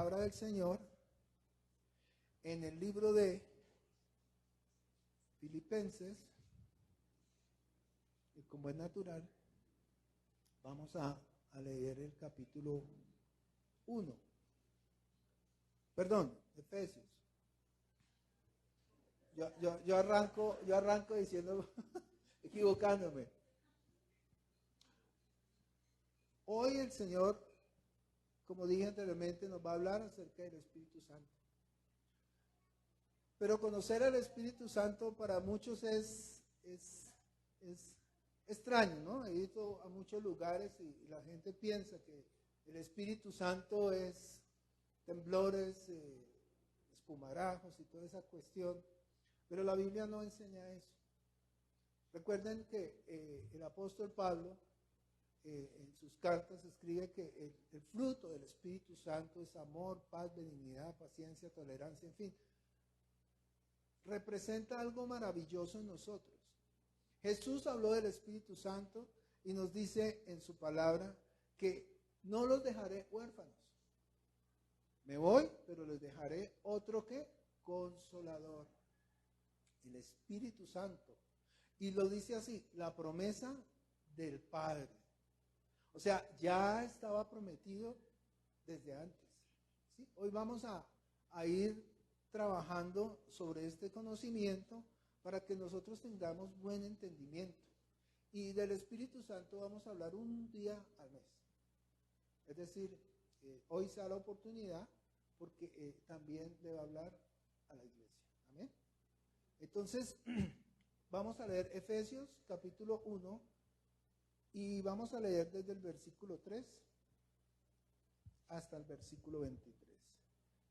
palabra del Señor en el libro de Filipenses, y como es natural, vamos a leer el capítulo 1. Perdón, Efesios. Yo arranco diciendo, equivocándome. Hoy el Señor, como dije anteriormente, nos va a hablar acerca del Espíritu Santo. Pero conocer al Espíritu Santo para muchos es extraño, ¿no? He ido a muchos lugares y la gente piensa que el Espíritu Santo es temblores, espumarajos y toda esa cuestión. Pero la Biblia no enseña eso. Recuerden que el apóstol Pablo en sus cartas escribe que el fruto del Espíritu Santo es amor, paz, benignidad, paciencia, tolerancia, en fin. Representa algo maravilloso en nosotros. Jesús habló del Espíritu Santo y nos dice en su palabra que no los dejaré huérfanos. Me voy, pero les dejaré otro que consolador, el Espíritu Santo. Y lo dice así, la promesa del Padre. O sea, ya estaba prometido desde antes, ¿sí? Hoy vamos a ir trabajando sobre este conocimiento para que nosotros tengamos buen entendimiento. Y del Espíritu Santo vamos a hablar un día al mes. Es decir, hoy se da la oportunidad porque también le va a hablar a la iglesia. Amén. Entonces, vamos a leer Efesios capítulo 1 y vamos a leer desde el versículo 3 hasta el versículo 23.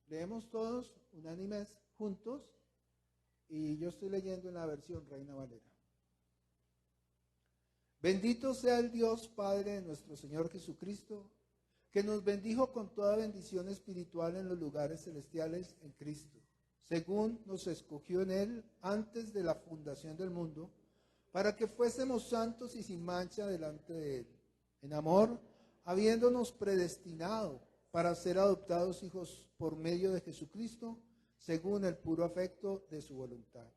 Leemos todos unánimes juntos y yo estoy leyendo en la versión Reina Valera. Bendito sea el Dios Padre de nuestro Señor Jesucristo, que nos bendijo con toda bendición espiritual en los lugares celestiales en Cristo, según nos escogió en Él antes de la fundación del mundo, para que fuésemos santos y sin mancha delante de Él, en amor, habiéndonos predestinado para ser adoptados hijos por medio de Jesucristo, según el puro afecto de su voluntad,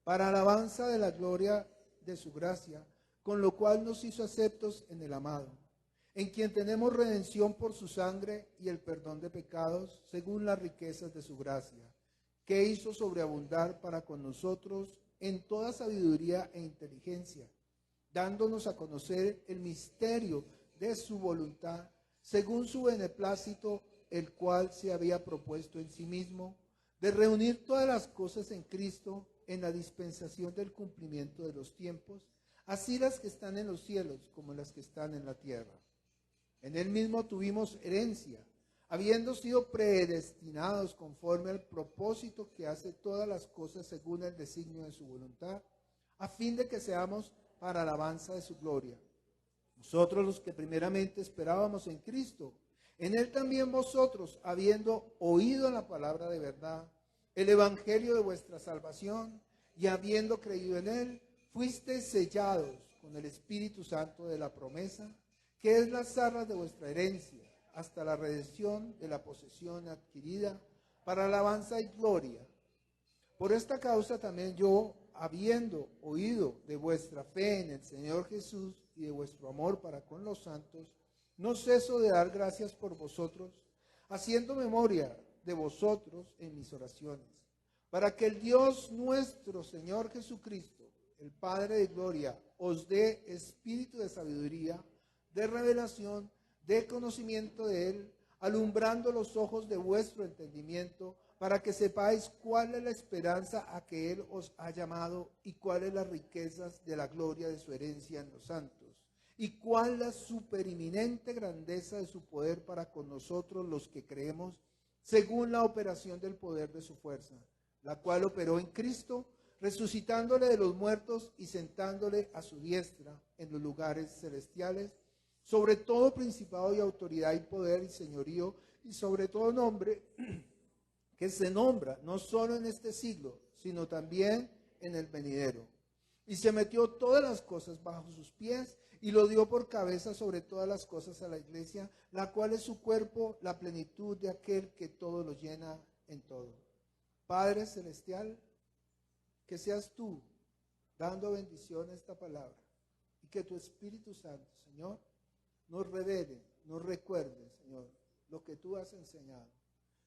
para alabanza de la gloria de su gracia, con lo cual nos hizo aceptos en el amado, en quien tenemos redención por su sangre y el perdón de pecados, según las riquezas de su gracia, que hizo sobreabundar para con nosotros en toda sabiduría e inteligencia, dándonos a conocer el misterio de su voluntad, según su beneplácito, el cual se había propuesto en sí mismo, de reunir todas las cosas en Cristo en la dispensación del cumplimiento de los tiempos, así las que están en los cielos como las que están en la tierra. En él mismo tuvimos herencia, habiendo sido predestinados conforme al propósito que hace todas las cosas según el designio de su voluntad, a fin de que seamos para alabanza de su gloria. Nosotros los que primeramente esperábamos en Cristo, en él también vosotros, habiendo oído la palabra de verdad, el evangelio de vuestra salvación, y habiendo creído en él, fuisteis sellados con el Espíritu Santo de la promesa, que es las arras de vuestra herencia, hasta la redención de la posesión adquirida, para alabanza y gloria. Por esta causa también yo, habiendo oído de vuestra fe en el Señor Jesús y de vuestro amor para con los santos, no ceso de dar gracias por vosotros, haciendo memoria de vosotros en mis oraciones, para que el Dios nuestro Señor Jesucristo, el Padre de gloria, os dé espíritu de sabiduría, de revelación, de conocimiento de Él, alumbrando los ojos de vuestro entendimiento, para que sepáis cuál es la esperanza a que Él os ha llamado y cuáles las riquezas de la gloria de su herencia en los santos, y cuál la supereminente grandeza de su poder para con nosotros los que creemos, según la operación del poder de su fuerza, la cual operó en Cristo, resucitándole de los muertos y sentándole a su diestra en los lugares celestiales, sobre todo principado y autoridad y poder y señorío, y sobre todo nombre que se nombra no solo en este siglo, sino también en el venidero. Y se metió todas las cosas bajo sus pies y lo dio por cabeza sobre todas las cosas a la iglesia, la cual es su cuerpo, la plenitud de aquel que todo lo llena en todo. Padre celestial, que seas tú dando bendición a esta palabra y que tu Espíritu Santo, Señor, nos revele, nos recuerde, Señor, lo que tú has enseñado.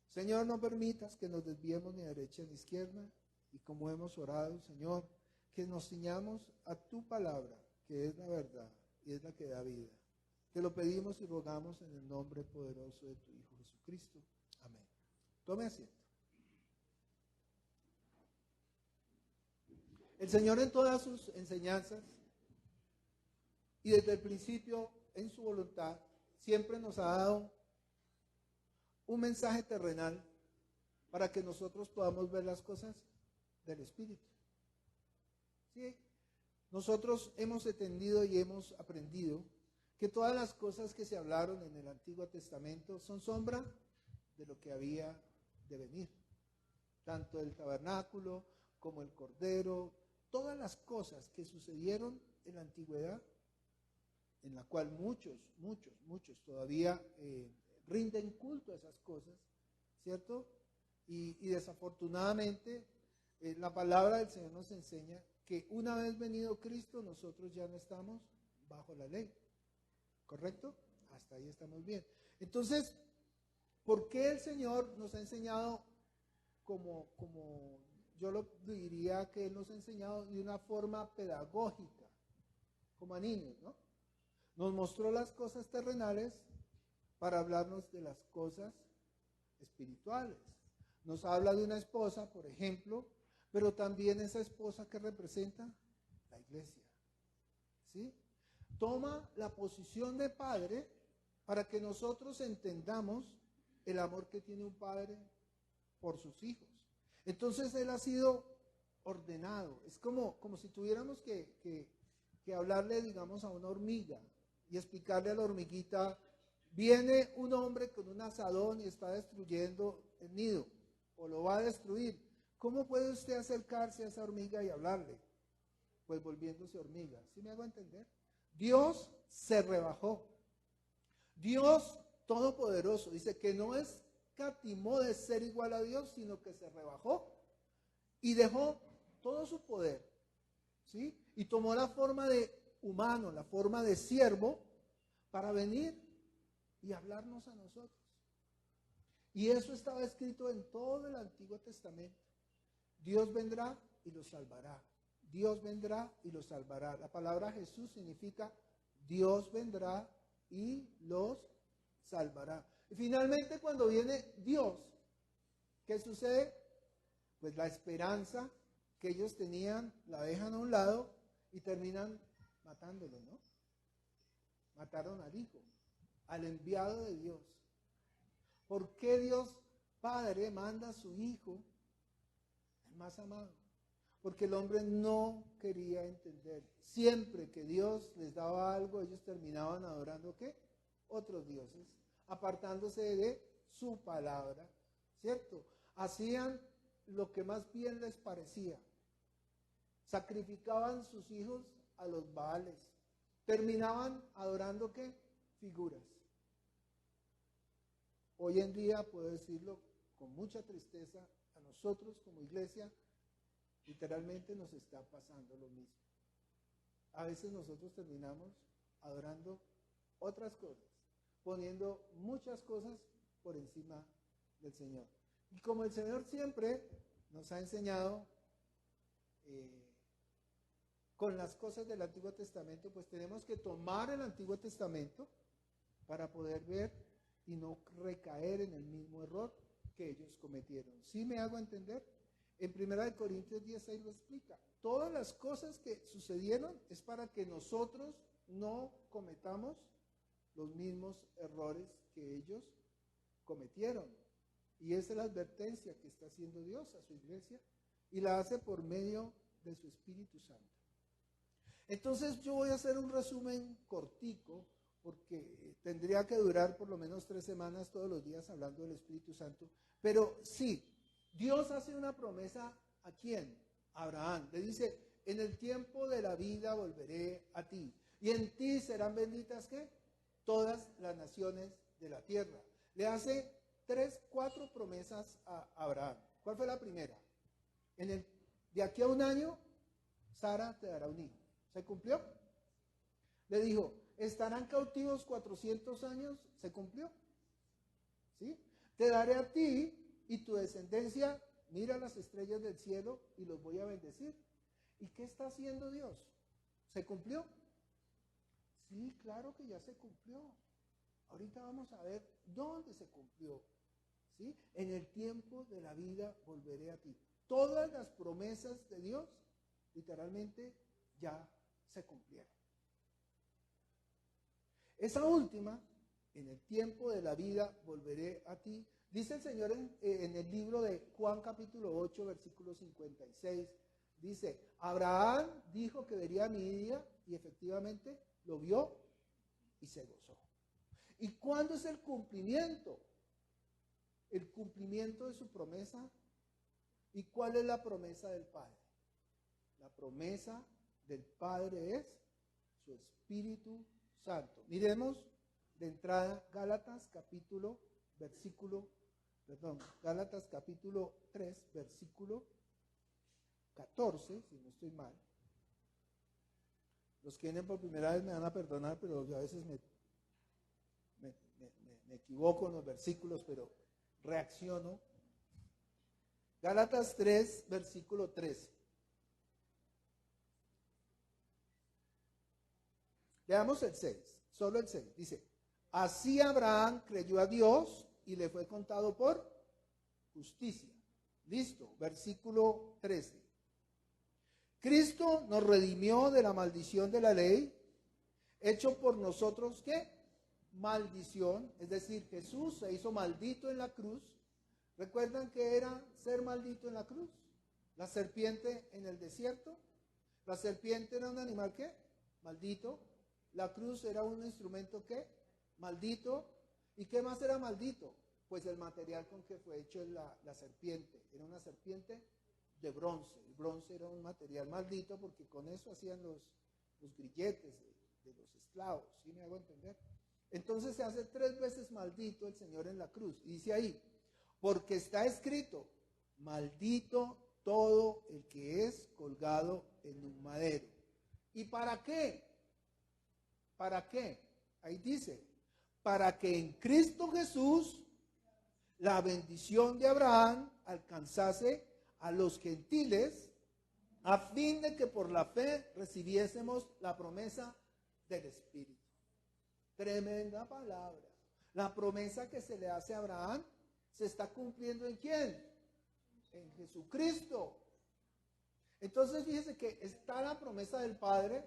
Señor, no permitas que nos desviemos ni a derecha ni a izquierda, y como hemos orado, Señor, que nos ciñamos a tu palabra, que es la verdad y es la que da vida. Te lo pedimos y rogamos en el nombre poderoso de tu Hijo Jesucristo. Amén. Tome asiento. El Señor en todas sus enseñanzas y desde el principio en su voluntad siempre nos ha dado un mensaje terrenal para que nosotros podamos ver las cosas del Espíritu. ¿Sí? Nosotros hemos entendido y hemos aprendido que todas las cosas que se hablaron en el Antiguo Testamento son sombra de lo que había de venir. Tanto el tabernáculo como el cordero, todas las cosas que sucedieron en la antigüedad, en la cual muchos todavía rinden culto a esas cosas, ¿cierto? Y desafortunadamente la palabra del Señor nos enseña que una vez venido Cristo, nosotros ya no estamos bajo la ley. ¿Correcto? Hasta ahí estamos bien. Entonces, ¿por qué el Señor nos ha enseñado como yo lo diría que Él nos ha enseñado de una forma pedagógica, como a niños, ¿no? Nos mostró las cosas terrenales para hablarnos de las cosas espirituales. Nos habla de una esposa, por ejemplo, pero también esa esposa que representa la iglesia. ¿Sí? Toma la posición de padre para que nosotros entendamos el amor que tiene un padre por sus hijos. Entonces él ha sido ordenado. Es como si tuviéramos que hablarle, digamos, a una hormiga y explicarle a la hormiguita, viene un hombre con un azadón y está destruyendo el nido o lo va a destruir. ¿Cómo puede usted acercarse a esa hormiga y hablarle? Pues volviéndose hormiga. ¿Sí me hago entender? Dios se rebajó. Dios todopoderoso dice que no escatimó de ser igual a Dios, sino que se rebajó y dejó todo su poder, ¿sí? Y tomó la forma de humano, la forma de siervo, para venir y hablarnos a nosotros. Y eso estaba escrito en todo el Antiguo Testamento. Dios vendrá y los salvará. Dios vendrá y los salvará. La palabra Jesús significa Dios vendrá y los salvará. Y finalmente cuando viene Dios, ¿qué sucede? Pues la esperanza que ellos tenían la dejan a un lado y terminan matándolo, ¿no? Mataron al Hijo, al enviado de Dios. ¿Por qué Dios Padre manda a su Hijo, el más amado? Porque el hombre no quería entender. Siempre que Dios les daba algo, ellos terminaban adorando ¿qué? Otros dioses, apartándose de su palabra, ¿cierto? Hacían lo que más bien les parecía. Sacrificaban sus hijos a los Baales. Terminaban adorando ¿qué? Figuras. Hoy en día, puedo decirlo con mucha tristeza, a nosotros como iglesia, literalmente nos está pasando lo mismo. A veces nosotros terminamos adorando otras cosas, poniendo muchas cosas por encima del Señor. Y como el Señor siempre nos ha enseñado con las cosas del Antiguo Testamento, pues tenemos que tomar el Antiguo Testamento para poder ver y no recaer en el mismo error que ellos cometieron. ¿Sí me hago entender? En 1 Corintios 16 lo explica. Todas las cosas que sucedieron es para que nosotros no cometamos los mismos errores que ellos cometieron. Y esa es la advertencia que está haciendo Dios a su iglesia y la hace por medio de su Espíritu Santo. Entonces yo voy a hacer un resumen cortico porque tendría que durar por lo menos 3 semanas todos los días hablando del Espíritu Santo. Pero sí, Dios hace una promesa ¿a quién? A Abraham. Le dice, en el tiempo de la vida volveré a ti, y en ti serán benditas, ¿qué? Todas las naciones de la tierra. Le hace 4 promesas a Abraham. ¿Cuál fue la primera? De aquí a un año, Sara te dará un hijo. ¿Se cumplió? Le dijo, ¿estarán cautivos 400 años? ¿Se cumplió? ¿Sí? Te daré a ti y tu descendencia, mira las estrellas del cielo y los voy a bendecir. ¿Y qué está haciendo Dios? ¿Se cumplió? Sí, claro que ya se cumplió. Ahorita vamos a ver dónde se cumplió. ¿Sí? En el tiempo de la vida volveré a ti. Todas las promesas de Dios, literalmente, ya se cumplieron. Esa última, en el tiempo de la vida volveré a ti, dice el Señor en el libro de Juan capítulo 8, versículo 56, dice, Abraham dijo que vería mi día y efectivamente lo vio y se gozó. ¿Y cuándo es el cumplimiento? El cumplimiento de su promesa. ¿Y cuál es la promesa del Padre? La promesa del Padre es su Espíritu Santo. Miremos de entrada Gálatas capítulo 3, versículo 14, si no estoy mal. Los que vienen por primera vez me van a perdonar, pero yo a veces me equivoco en los versículos, pero reacciono. Gálatas 3, versículo 13. Leamos el 6, solo el 6. Dice, así Abraham creyó a Dios y le fue contado por justicia. Listo, versículo 13. Cristo nos redimió de la maldición de la ley, hecho por nosotros, ¿qué? Maldición, es decir, Jesús se hizo maldito en la cruz. ¿Recuerdan qué era ser maldito en la cruz? La serpiente en el desierto. La serpiente era un animal, ¿qué? Maldito. La cruz era un instrumento, ¿qué? Maldito. ¿Y qué más era maldito? Pues el material con que fue hecho la serpiente. Era una serpiente de bronce. El bronce era un material maldito porque con eso hacían los grilletes de los esclavos. ¿Sí me hago entender? Entonces se hace 3 veces maldito el Señor en la cruz. Y dice ahí, porque está escrito, maldito todo el que es colgado en un madero. ¿Y para qué? ¿Para qué? Ahí dice, para que en Cristo Jesús la bendición de Abraham alcanzase a los gentiles, a fin de que por la fe recibiésemos la promesa del Espíritu. Tremenda palabra. La promesa que se le hace a Abraham se está cumpliendo ¿en quién? En Jesucristo. Entonces fíjese que está la promesa del Padre,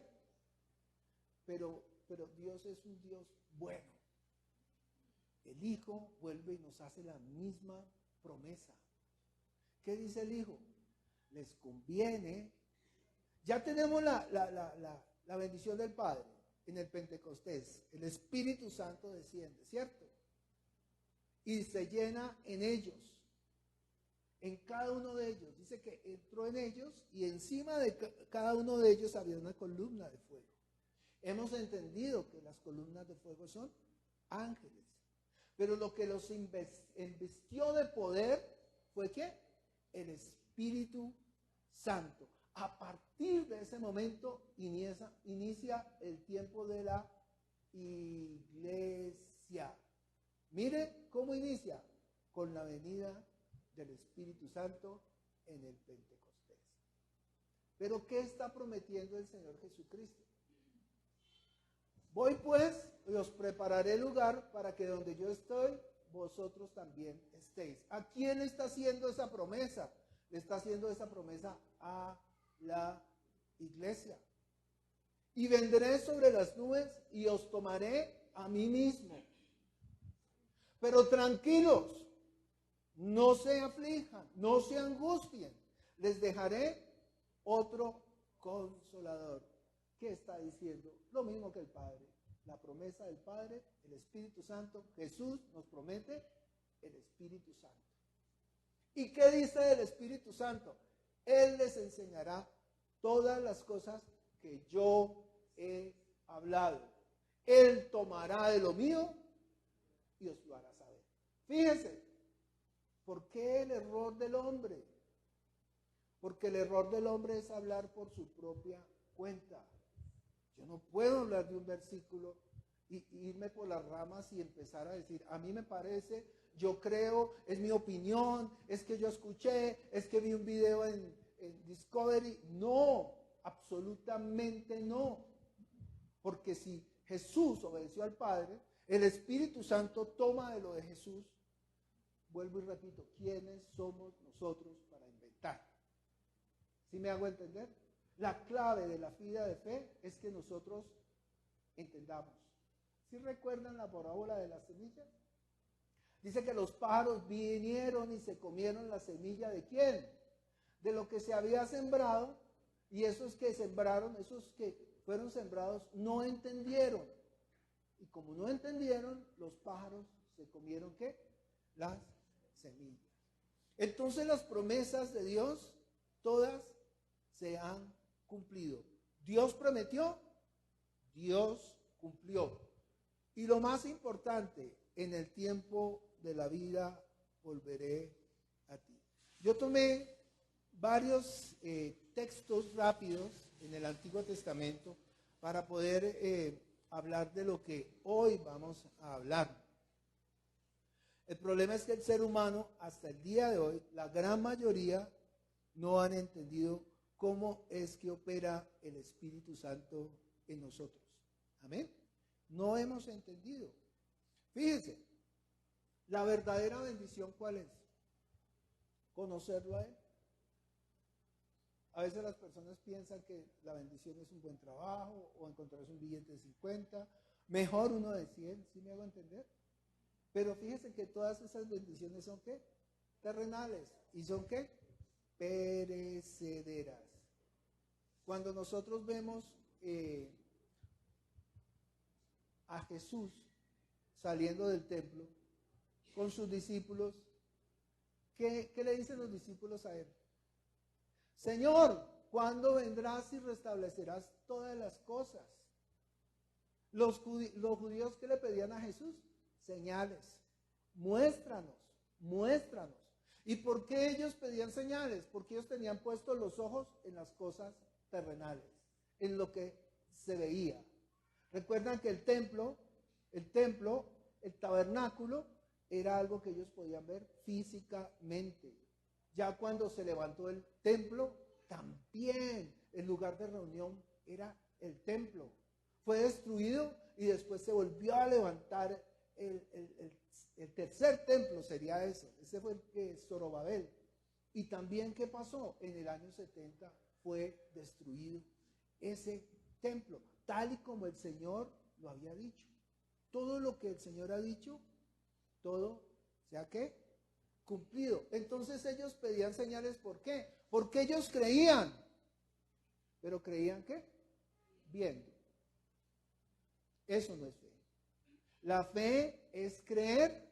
pero Dios es un Dios bueno. El Hijo vuelve y nos hace la misma promesa. ¿Qué dice el Hijo? Les conviene. Ya tenemos la bendición del Padre en el Pentecostés. El Espíritu Santo desciende, ¿cierto? Y se llena en ellos, en cada uno de ellos. Dice que entró en ellos y encima de cada uno de ellos había una columna de fuego. Hemos entendido que las columnas de fuego son ángeles, pero lo que los investió de poder fue ¿qué? El Espíritu Santo. A partir de ese momento inicia el tiempo de la iglesia. Mire cómo inicia, con la venida del Espíritu Santo en el Pentecostés. Pero ¿qué está prometiendo el Señor Jesucristo? Voy pues y os prepararé lugar para que donde yo estoy, vosotros también estéis. ¿A quién está haciendo esa promesa? Le está haciendo esa promesa a la iglesia. Y vendré sobre las nubes y os tomaré a mí mismo. Pero tranquilos, no se aflijan, no se angustien. Les dejaré otro consolador. ¿Qué está diciendo? Lo mismo que el Padre. La promesa del Padre, el Espíritu Santo. Jesús nos promete el Espíritu Santo. ¿Y qué dice del Espíritu Santo? Él les enseñará todas las cosas que yo he hablado. Él tomará de lo mío y os lo hará saber. Fíjense, ¿por qué el error del hombre? Porque el error del hombre es hablar por su propia cuenta. Yo no puedo hablar de un versículo y irme por las ramas y empezar a decir, a mí me parece, yo creo, es mi opinión, es que yo escuché, es que vi un video en Discovery. No, absolutamente no. Porque si Jesús obedeció al Padre, el Espíritu Santo toma de lo de Jesús. Vuelvo y repito, ¿quiénes somos nosotros para inventar? ¿Sí me hago entender? La clave de la vida de fe es que nosotros entendamos. ¿Sí recuerdan la parábola de las semillas? Dice que los pájaros vinieron y se comieron la semilla ¿de quién? De lo que se había sembrado, y esos que sembraron, esos que fueron sembrados, no entendieron. Y como no entendieron, los pájaros se comieron ¿qué? Las semillas. Entonces las promesas de Dios, todas se han cumplido. Dios prometió, Dios cumplió. Y lo más importante, en el tiempo de la vida volveré a ti. Yo tomé varios textos rápidos en el Antiguo Testamento para poder hablar de lo que hoy vamos a hablar. El problema es que el ser humano, hasta el día de hoy, la gran mayoría no han entendido cómo es que opera el Espíritu Santo en nosotros. Amén. No hemos entendido. Fíjense, la verdadera bendición, ¿cuál es? Conocerlo a Él. A veces las personas piensan que la bendición es un buen trabajo o encontrarse un billete de 50, mejor uno de 100, ¿sí me hago entender? Pero fíjense que todas esas bendiciones son ¿qué? Terrenales. ¿Y son qué? Perecederas. Cuando nosotros vemos a Jesús saliendo del templo con sus discípulos, ¿qué le dicen los discípulos a él? Señor, ¿cuándo vendrás y restablecerás todas las cosas? Los judíos, ¿qué le pedían a Jesús? Señales. Muéstranos, muéstranos. ¿Y por qué ellos pedían señales? Porque ellos tenían puestos los ojos en las cosas terrenales, en lo que se veía. Recuerdan que el templo, el tabernáculo, era algo que ellos podían ver físicamente. Ya cuando se levantó el templo, también el lugar de reunión era el templo. Fue destruido y después se volvió a levantar el tercer templo, sería ese. Ese fue el Zorobabel. Y también, ¿qué pasó? En el año 70 fue destruido ese templo, tal y como el Señor lo había dicho. Todo lo que el Señor ha dicho, todo, ¿sea qué? Cumplido. Entonces ellos pedían señales, ¿por qué? Porque ellos creían. ¿Pero creían qué? Viendo. Eso no es fe. La fe es creer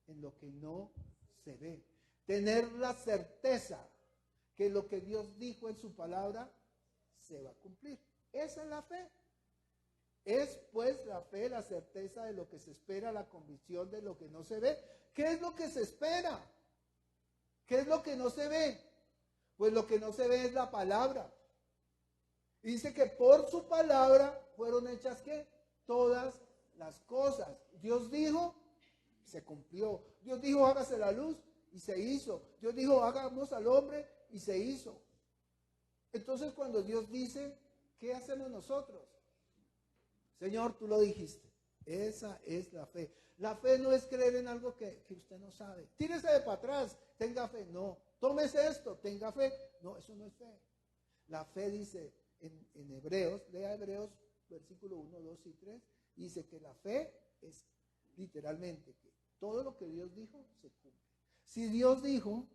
en lo que no se ve. Tener la certeza que lo que Dios dijo en su palabra se va a cumplir. Esa es la fe. Es pues la fe, la certeza de lo que se espera, la convicción de lo que no se ve. ¿Qué es lo que se espera? ¿Qué es lo que no se ve? Pues lo que no se ve es la palabra. Y dice que por su palabra fueron hechas ¿qué? Todas las cosas. Dios dijo, se cumplió. Dios dijo, hágase la luz, y se hizo. Dios dijo, hagamos al hombre, y se hizo. Entonces cuando Dios dice, ¿qué hacemos nosotros? Señor, tú lo dijiste. Esa es la fe. La fe no es creer en algo que usted no sabe. Tírese de para atrás, tenga fe. No. Tómese esto, tenga fe. No, eso no es fe. La fe dice en Hebreos, lea Hebreos, versículo 1, 2 y 3, dice que la fe es literalmente que todo lo que Dios dijo se cumple. Si Dios dijo,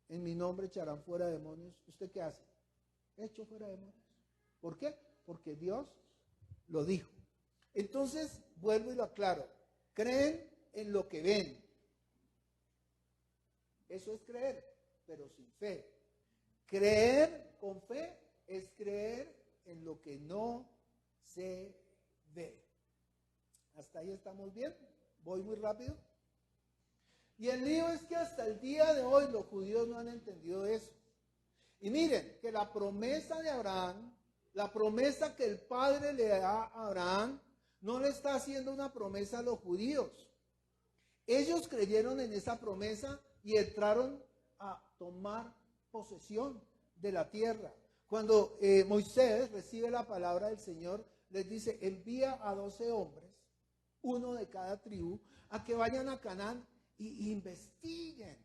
en mi nombre echarán fuera demonios, ¿usted qué hace? Echo fuera demonios. ¿Por qué? Porque Dios lo dijo. Entonces, vuelvo y lo aclaro. Creen en lo que ven. Eso es creer, pero sin fe. Creer con fe es creer en lo que no se ve. ¿Hasta ahí estamos bien? ¿Voy muy rápido? Y el lío es que hasta el día de hoy los judíos no han entendido eso. Y miren, que la promesa de Abraham, la promesa que el Padre le da a Abraham, no le está haciendo una promesa a los judíos. Ellos creyeron en esa promesa y entraron a tomar posesión de la tierra. Cuando Moisés recibe la palabra del Señor, les dice, envía a 12 hombres, uno de cada tribu, a que vayan a Canaán y investiguen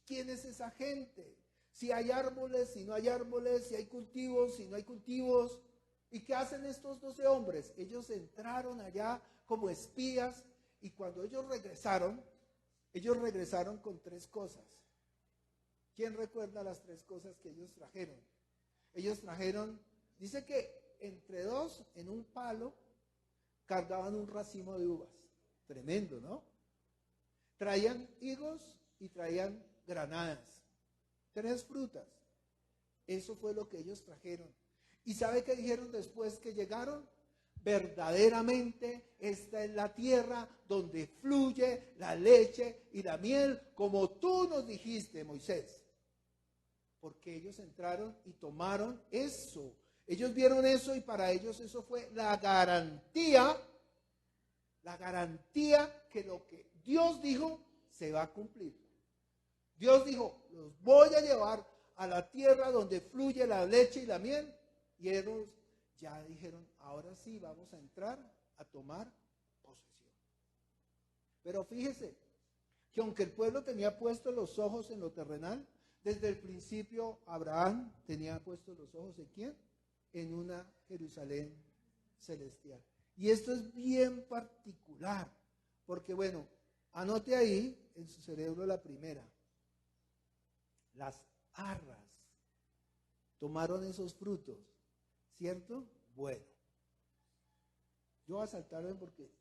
quién es esa gente, si hay árboles, si no hay árboles, si hay cultivos, si no hay cultivos. ¿Y qué hacen estos 12 hombres? Ellos entraron allá como espías y cuando ellos regresaron con 3 cosas. ¿Quién recuerda las 3 cosas que ellos trajeron? Ellos trajeron, dice que entre 2 en un palo cargaban un racimo de uvas. Tremendo, ¿no? Traían higos y traían granadas. 3 frutas. Eso fue lo que ellos trajeron. ¿Y sabe qué dijeron después que llegaron? Verdaderamente esta es la tierra donde fluye la leche y la miel, como tú nos dijiste, Moisés. Porque ellos entraron y tomaron eso. Ellos vieron eso y para ellos eso fue la garantía que lo que Dios dijo se va a cumplir. Dios dijo, los voy a llevar a la tierra donde fluye la leche y la miel. Y ellos ya dijeron, ahora sí vamos a entrar a tomar posesión. Pero fíjese que aunque el pueblo tenía puestos los ojos en lo terrenal, desde el principio Abraham tenía puestos los ojos ¿en quién? En una Jerusalén celestial. Y esto es bien particular, porque bueno, anote ahí en su cerebro la primera. Las arras tomaron esos frutos, ¿cierto? Bueno, yo voy a saltarme porque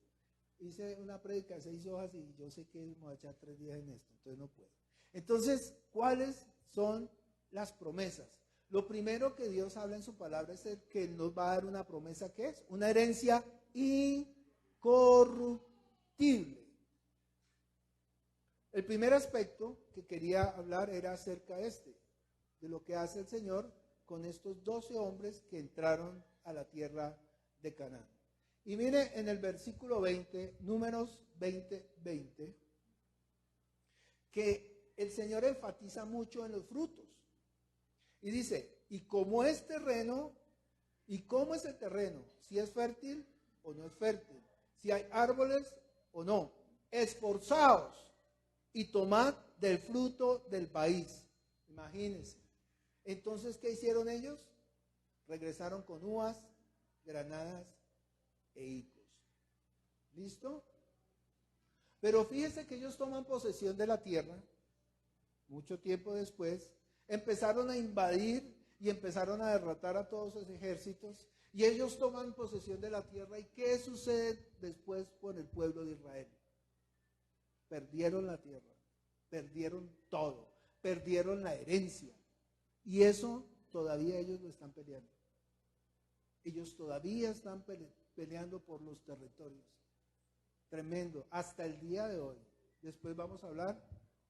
hice una prédica de 6 hojas y yo sé que me voy a echar 3 días en esto, entonces no puedo. Entonces, ¿cuáles son las promesas? Lo primero que Dios habla en su palabra es que Él nos va a dar una promesa, ¿qué es? Una herencia incorruptible. El primer aspecto que quería hablar era acerca de lo que hace el Señor con estos 12 hombres que entraron a la tierra de Canaán. Y mire en el versículo 20, Números 20, que el Señor enfatiza mucho en los frutos. Y dice, ¿y cómo es terreno? ¿Y cómo es el terreno? Si es fértil o no es fértil. Si hay árboles o no. Esforzaos y tomad del fruto del país. Imagínense. Entonces, ¿qué hicieron ellos? Regresaron con uvas, granadas e higos. ¿Listo? Pero fíjese que ellos toman posesión de la tierra. Mucho tiempo después, empezaron a invadir y empezaron a derrotar a todos sus ejércitos. Y ellos toman posesión de la tierra. ¿Y qué sucede después con el pueblo de Israel? Perdieron la tierra, perdieron todo, perdieron la herencia. Y eso todavía ellos lo están peleando. Ellos todavía están peleando por los territorios. Tremendo, hasta el día de hoy. Después vamos a hablar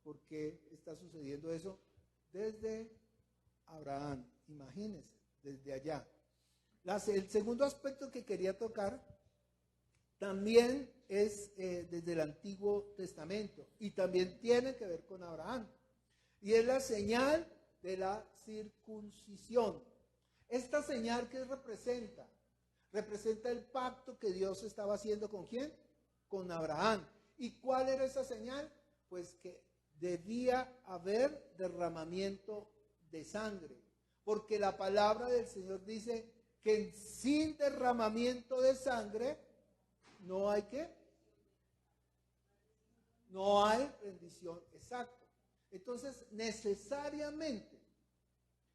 por qué está sucediendo eso desde Abraham. Imagínense, desde allá. El segundo aspecto que quería tocar también es desde el Antiguo Testamento y también tiene que ver con Abraham. Y es la señal de la circuncisión. Esta señal, ¿qué representa? Representa el pacto que Dios estaba haciendo ¿con quién? Con Abraham. ¿Y cuál era esa señal? Pues que debía haber derramamiento de sangre. Porque la palabra del Señor dice que sin derramamiento de sangre no hay ¿qué? No hay rendición, exacto. Entonces, necesariamente,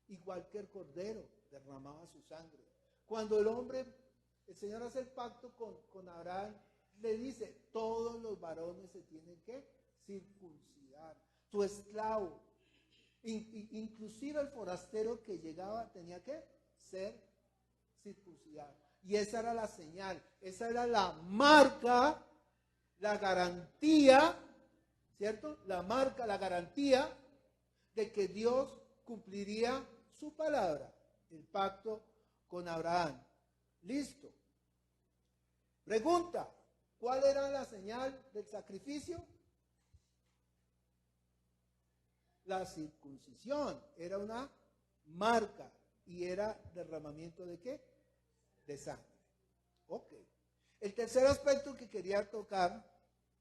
igual que el cordero, derramaba su sangre. Cuando el Señor hace el pacto con Abraham, le dice, todos los varones se tienen que circuncidar. Tu esclavo, inclusive el forastero que llegaba, tenía que ser circuncidado. Y esa era la señal, esa era la marca, la garantía, ¿cierto? La marca, la garantía de que Dios cumpliría su palabra, el pacto con Abraham. Listo. Pregunta, ¿cuál era la señal del sacrificio? La circuncisión era una marca y era derramamiento ¿de qué? De sangre. Ok. El tercer aspecto que quería tocar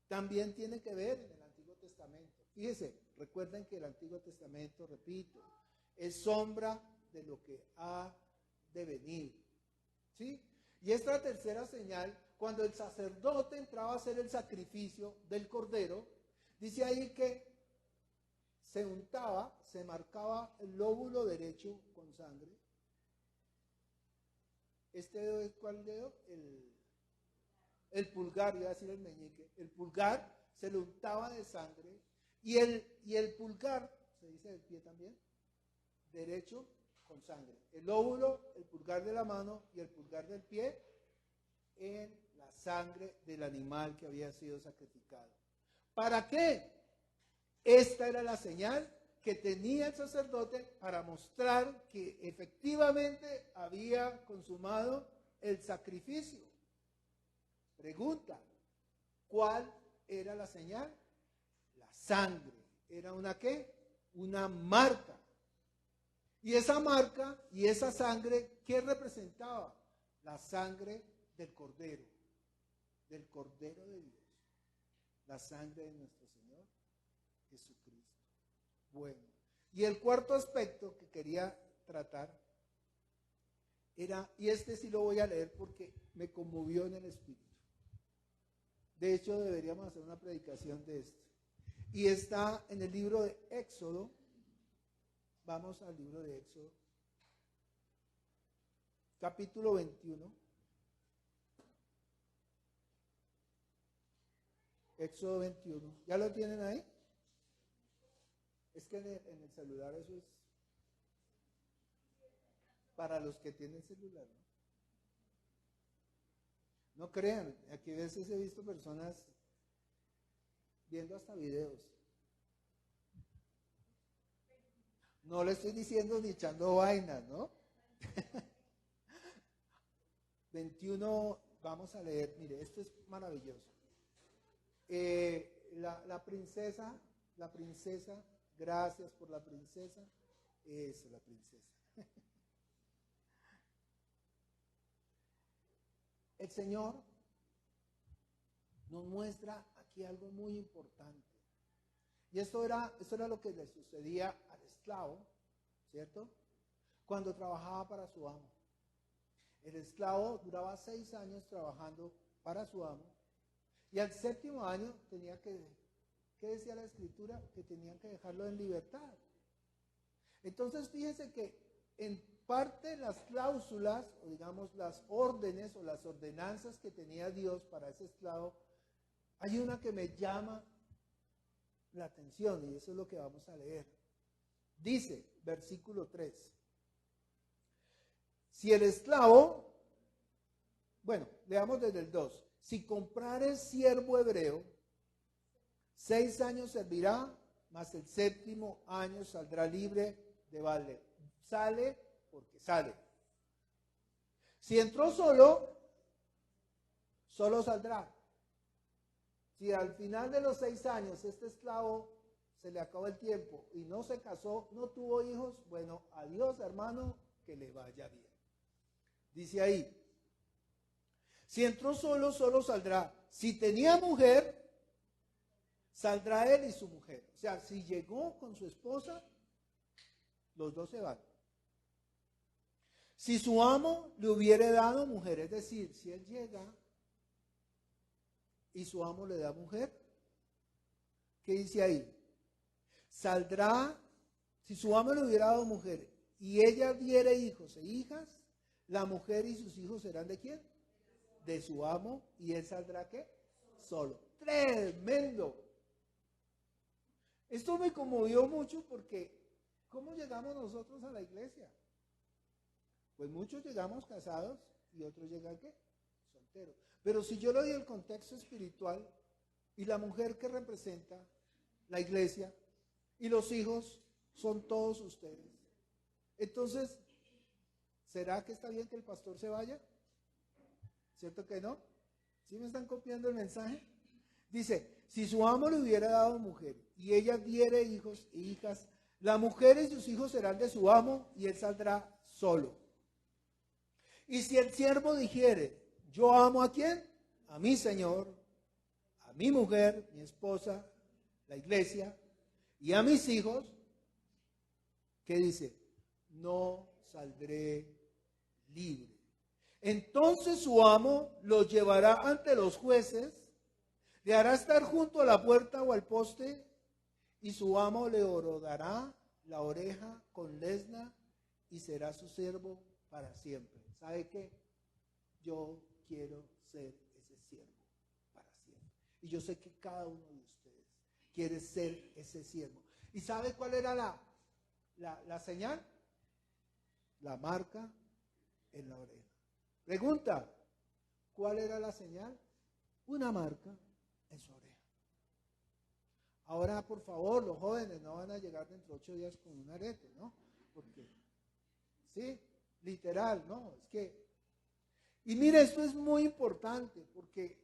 también tiene que ver en el Antiguo Testamento. Fíjese, recuerden que el Antiguo Testamento, repito, es sombra de lo que ha de venir. ¿Sí? Y esta tercera señal, cuando el sacerdote entraba a hacer el sacrificio del cordero, dice ahí que se untaba, se marcaba el lóbulo derecho con sangre. ¿Este dedo es cuál dedo? El pulgar, iba a decir el meñique. El pulgar se lo untaba de sangre y el pulgar, se dice del pie también, derecho con sangre. El lóbulo, el pulgar de la mano y el pulgar del pie en la sangre del animal que había sido sacrificado. ¿Para qué? Esta era la señal que tenía el sacerdote para mostrar que efectivamente había consumado el sacrificio. Pregunta, ¿cuál era la señal? La sangre. ¿Era una qué? Una marca. Y esa marca y esa sangre, ¿qué representaba? La sangre del Cordero de Dios. La sangre de nuestro Señor Jesucristo. Bueno, y el cuarto aspecto que quería tratar era, y este sí lo voy a leer porque me conmovió en el espíritu. De hecho, deberíamos hacer una predicación de esto. Y está en el libro de Éxodo. Vamos al libro de Éxodo, capítulo 21. Éxodo 21. ¿Ya lo tienen ahí? Es que en el celular eso es para los que tienen celular, ¿no? No crean, aquí a veces he visto personas viendo hasta videos. No le estoy diciendo ni echando vainas, ¿no? 21, vamos a leer, mire, esto es maravilloso. La princesa, gracias por la princesa, eso, la princesa. El Señor nos muestra aquí algo muy importante. Y esto era lo que le sucedía al esclavo, ¿cierto? Cuando trabajaba para su amo. El esclavo duraba 6 años trabajando para su amo. Y al 7º año tenía que, ¿qué decía la Escritura? Que tenían que dejarlo en libertad. Entonces fíjense que en parte las cláusulas, o digamos las órdenes o las ordenanzas que tenía Dios para ese esclavo, hay una que me llama la atención y eso es lo que vamos a leer. Dice, versículo 3, si el esclavo, bueno, leamos desde el 2, si comprare siervo hebreo, 6 años servirá, mas el 7º año saldrá libre de valer. Sale porque sale. Si entró solo saldrá. Si al final de los 6 años este esclavo se le acabó el tiempo y no se casó, no tuvo hijos, bueno, adiós hermano, que le vaya bien. Dice ahí, si entró solo saldrá. Si tenía mujer, saldrá él y su mujer. O sea, si llegó con su esposa, los dos se van. Si su amo le hubiere dado mujer, es decir, si él llega y su amo le da mujer, ¿qué dice ahí? Saldrá, si su amo le hubiera dado mujer y ella diere hijos e hijas, la mujer y sus hijos serán ¿de quién? De su amo, y él saldrá ¿qué? Solo. Tremendo. Esto me conmovió mucho porque ¿cómo llegamos nosotros a la iglesia? Pues muchos llegamos casados y otros llegan ¿qué? Solteros. Pero si yo le doy el contexto espiritual y la mujer que representa la iglesia y los hijos son todos ustedes. Entonces, ¿será que está bien que el pastor se vaya? ¿Cierto que no? ¿Sí me están copiando el mensaje? Dice, si su amo le hubiera dado mujer y ella diere hijos e hijas, la mujer y sus hijos serán de su amo y él saldrá solo. Y si el siervo dijere, yo amo ¿a quién? A mi Señor, a mi mujer, mi esposa, la iglesia, y a mis hijos, ¿qué dice? No saldré libre. Entonces su amo los llevará ante los jueces, le hará estar junto a la puerta o al poste, y su amo le horodará la oreja con lesna y será su siervo para siempre. ¿Sabe qué? Yo quiero ser ese siervo para siempre. Y yo sé que cada uno de ustedes quiere ser ese siervo. ¿Y sabe cuál era la señal? La marca en la oreja. Pregunta, ¿cuál era la señal? Una marca en su oreja. Ahora, por favor, los jóvenes no van a llegar dentro de 8 días con un arete, ¿no? Porque, sí, literal, ¿no? Es que, y mire, esto es muy importante porque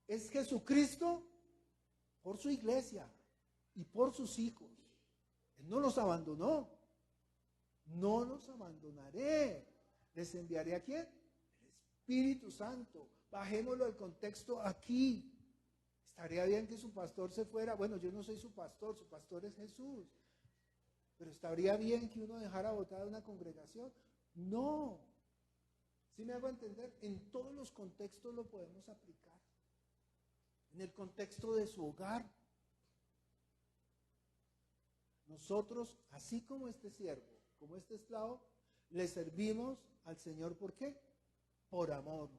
es Jesucristo por su iglesia y por sus hijos. Él no los abandonó. No los abandonaré. ¿Les enviaré a quién? El Espíritu Santo. Bajémoslo al contexto aquí. Estaría bien que su pastor se fuera. Bueno, yo no soy su pastor es Jesús. Pero estaría bien que uno dejara botada una congregación. No. ¿Sí me hago entender? En todos los contextos lo podemos aplicar. En el contexto de su hogar. Nosotros, así como este siervo, como este esclavo, le servimos al Señor. ¿Por qué? Por amor.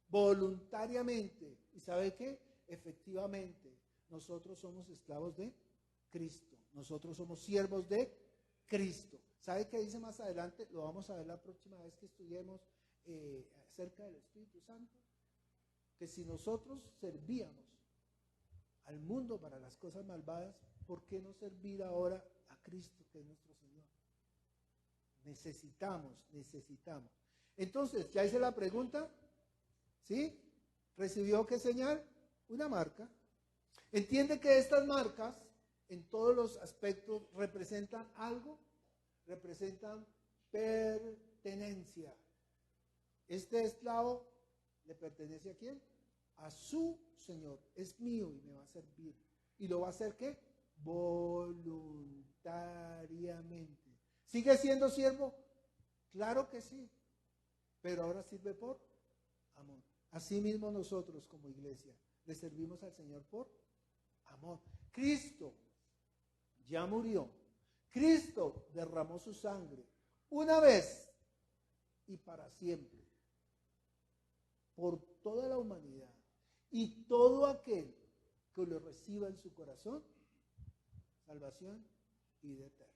Voluntariamente. ¿Y sabe qué? Efectivamente, nosotros somos esclavos de Cristo. Nosotros somos siervos de Cristo. ¿Sabe qué dice más adelante? Lo vamos a ver la próxima vez que estudiemos acerca del Espíritu Santo. Que si nosotros servíamos al mundo para las cosas malvadas, ¿por qué no servir ahora a Cristo, que es nuestro Señor? Necesitamos. Entonces, ya hice la pregunta, ¿sí? ¿Recibió qué señal? Una marca. Entiende que estas marcas, en todos los aspectos, representan algo, representan pertenencia. Este esclavo le pertenece ¿a quién? A su Señor. Es mío y me va a servir. ¿Y lo va a hacer qué? Voluntariamente. ¿Sigue siendo siervo? Claro que sí. Pero ahora sirve por amor. Asimismo nosotros como iglesia le servimos al Señor por amor. Cristo ya murió. Cristo derramó su sangre una vez y para siempre por toda la humanidad. Y todo aquel que lo reciba en su corazón, salvación y vida eterna.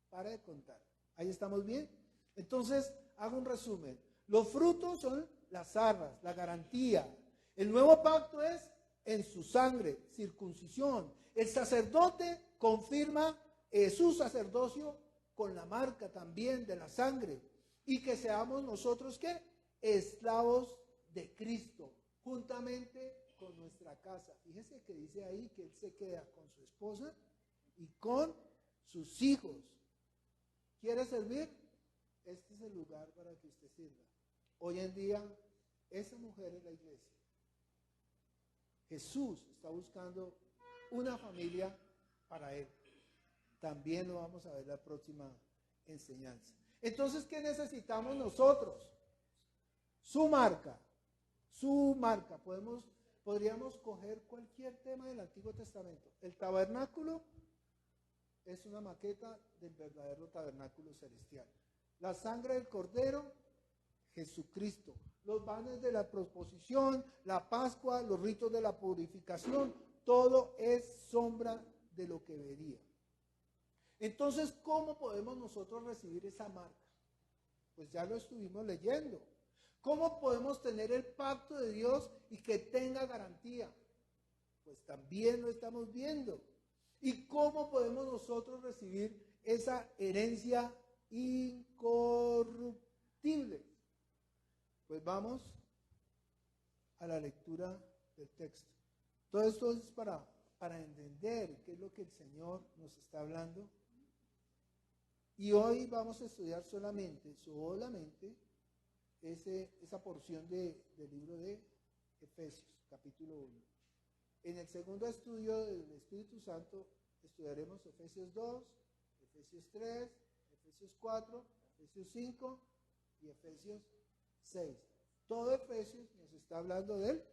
Para de contar. ¿Ahí estamos bien? Entonces, hago un resumen. Los frutos son las arras, la garantía. El nuevo pacto es en su sangre, circuncisión. El sacerdote confirma su sacerdocio con la marca también de la sangre. Y que seamos nosotros, ¿qué? Esclavos de Cristo, juntamente con nuestra casa. Fíjese que dice ahí que él se queda con su esposa y con sus hijos. ¿Quiere servir? Este es el lugar para que usted sirva. Hoy en día, esa mujer es la iglesia. Jesús está buscando una familia para él. También lo vamos a ver la próxima enseñanza. Entonces, ¿qué necesitamos nosotros? Su marca. Su marca. Podríamos coger cualquier tema del Antiguo Testamento. El tabernáculo es una maqueta del verdadero tabernáculo celestial. La sangre del Cordero, Jesucristo. Los vanes de la proposición, la Pascua, los ritos de la purificación, todo es sombra de lo que vería. Entonces, ¿cómo podemos nosotros recibir esa marca? Pues ya lo estuvimos leyendo. ¿Cómo podemos tener el pacto de Dios y que tenga garantía? Pues también lo estamos viendo. ¿Y cómo podemos nosotros recibir esa herencia incorruptible? Pues vamos a la lectura del texto. Todo esto es para entender qué es lo que el Señor nos está hablando. Y hoy vamos a estudiar solamente esa porción del libro de Efesios, capítulo 1. En el segundo estudio del Espíritu Santo estudiaremos Efesios 2, Efesios 3, Efesios 4, Efesios 5 y Efesios 6. Todo Efesios nos está hablando del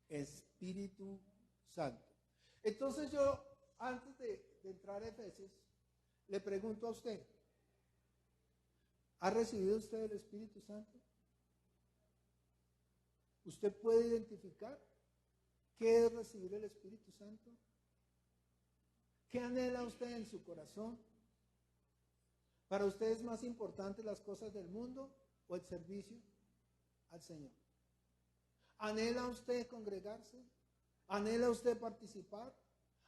Espíritu Santo. Entonces yo, antes de entrar a Efesios, le pregunto a usted, ¿ha recibido usted el Espíritu Santo? ¿Usted puede identificar qué es recibir el Espíritu Santo? ¿Qué anhela usted en su corazón? ¿Para usted es más importante las cosas del mundo o el servicio al Señor? ¿Anhela usted congregarse? ¿Anhela usted participar?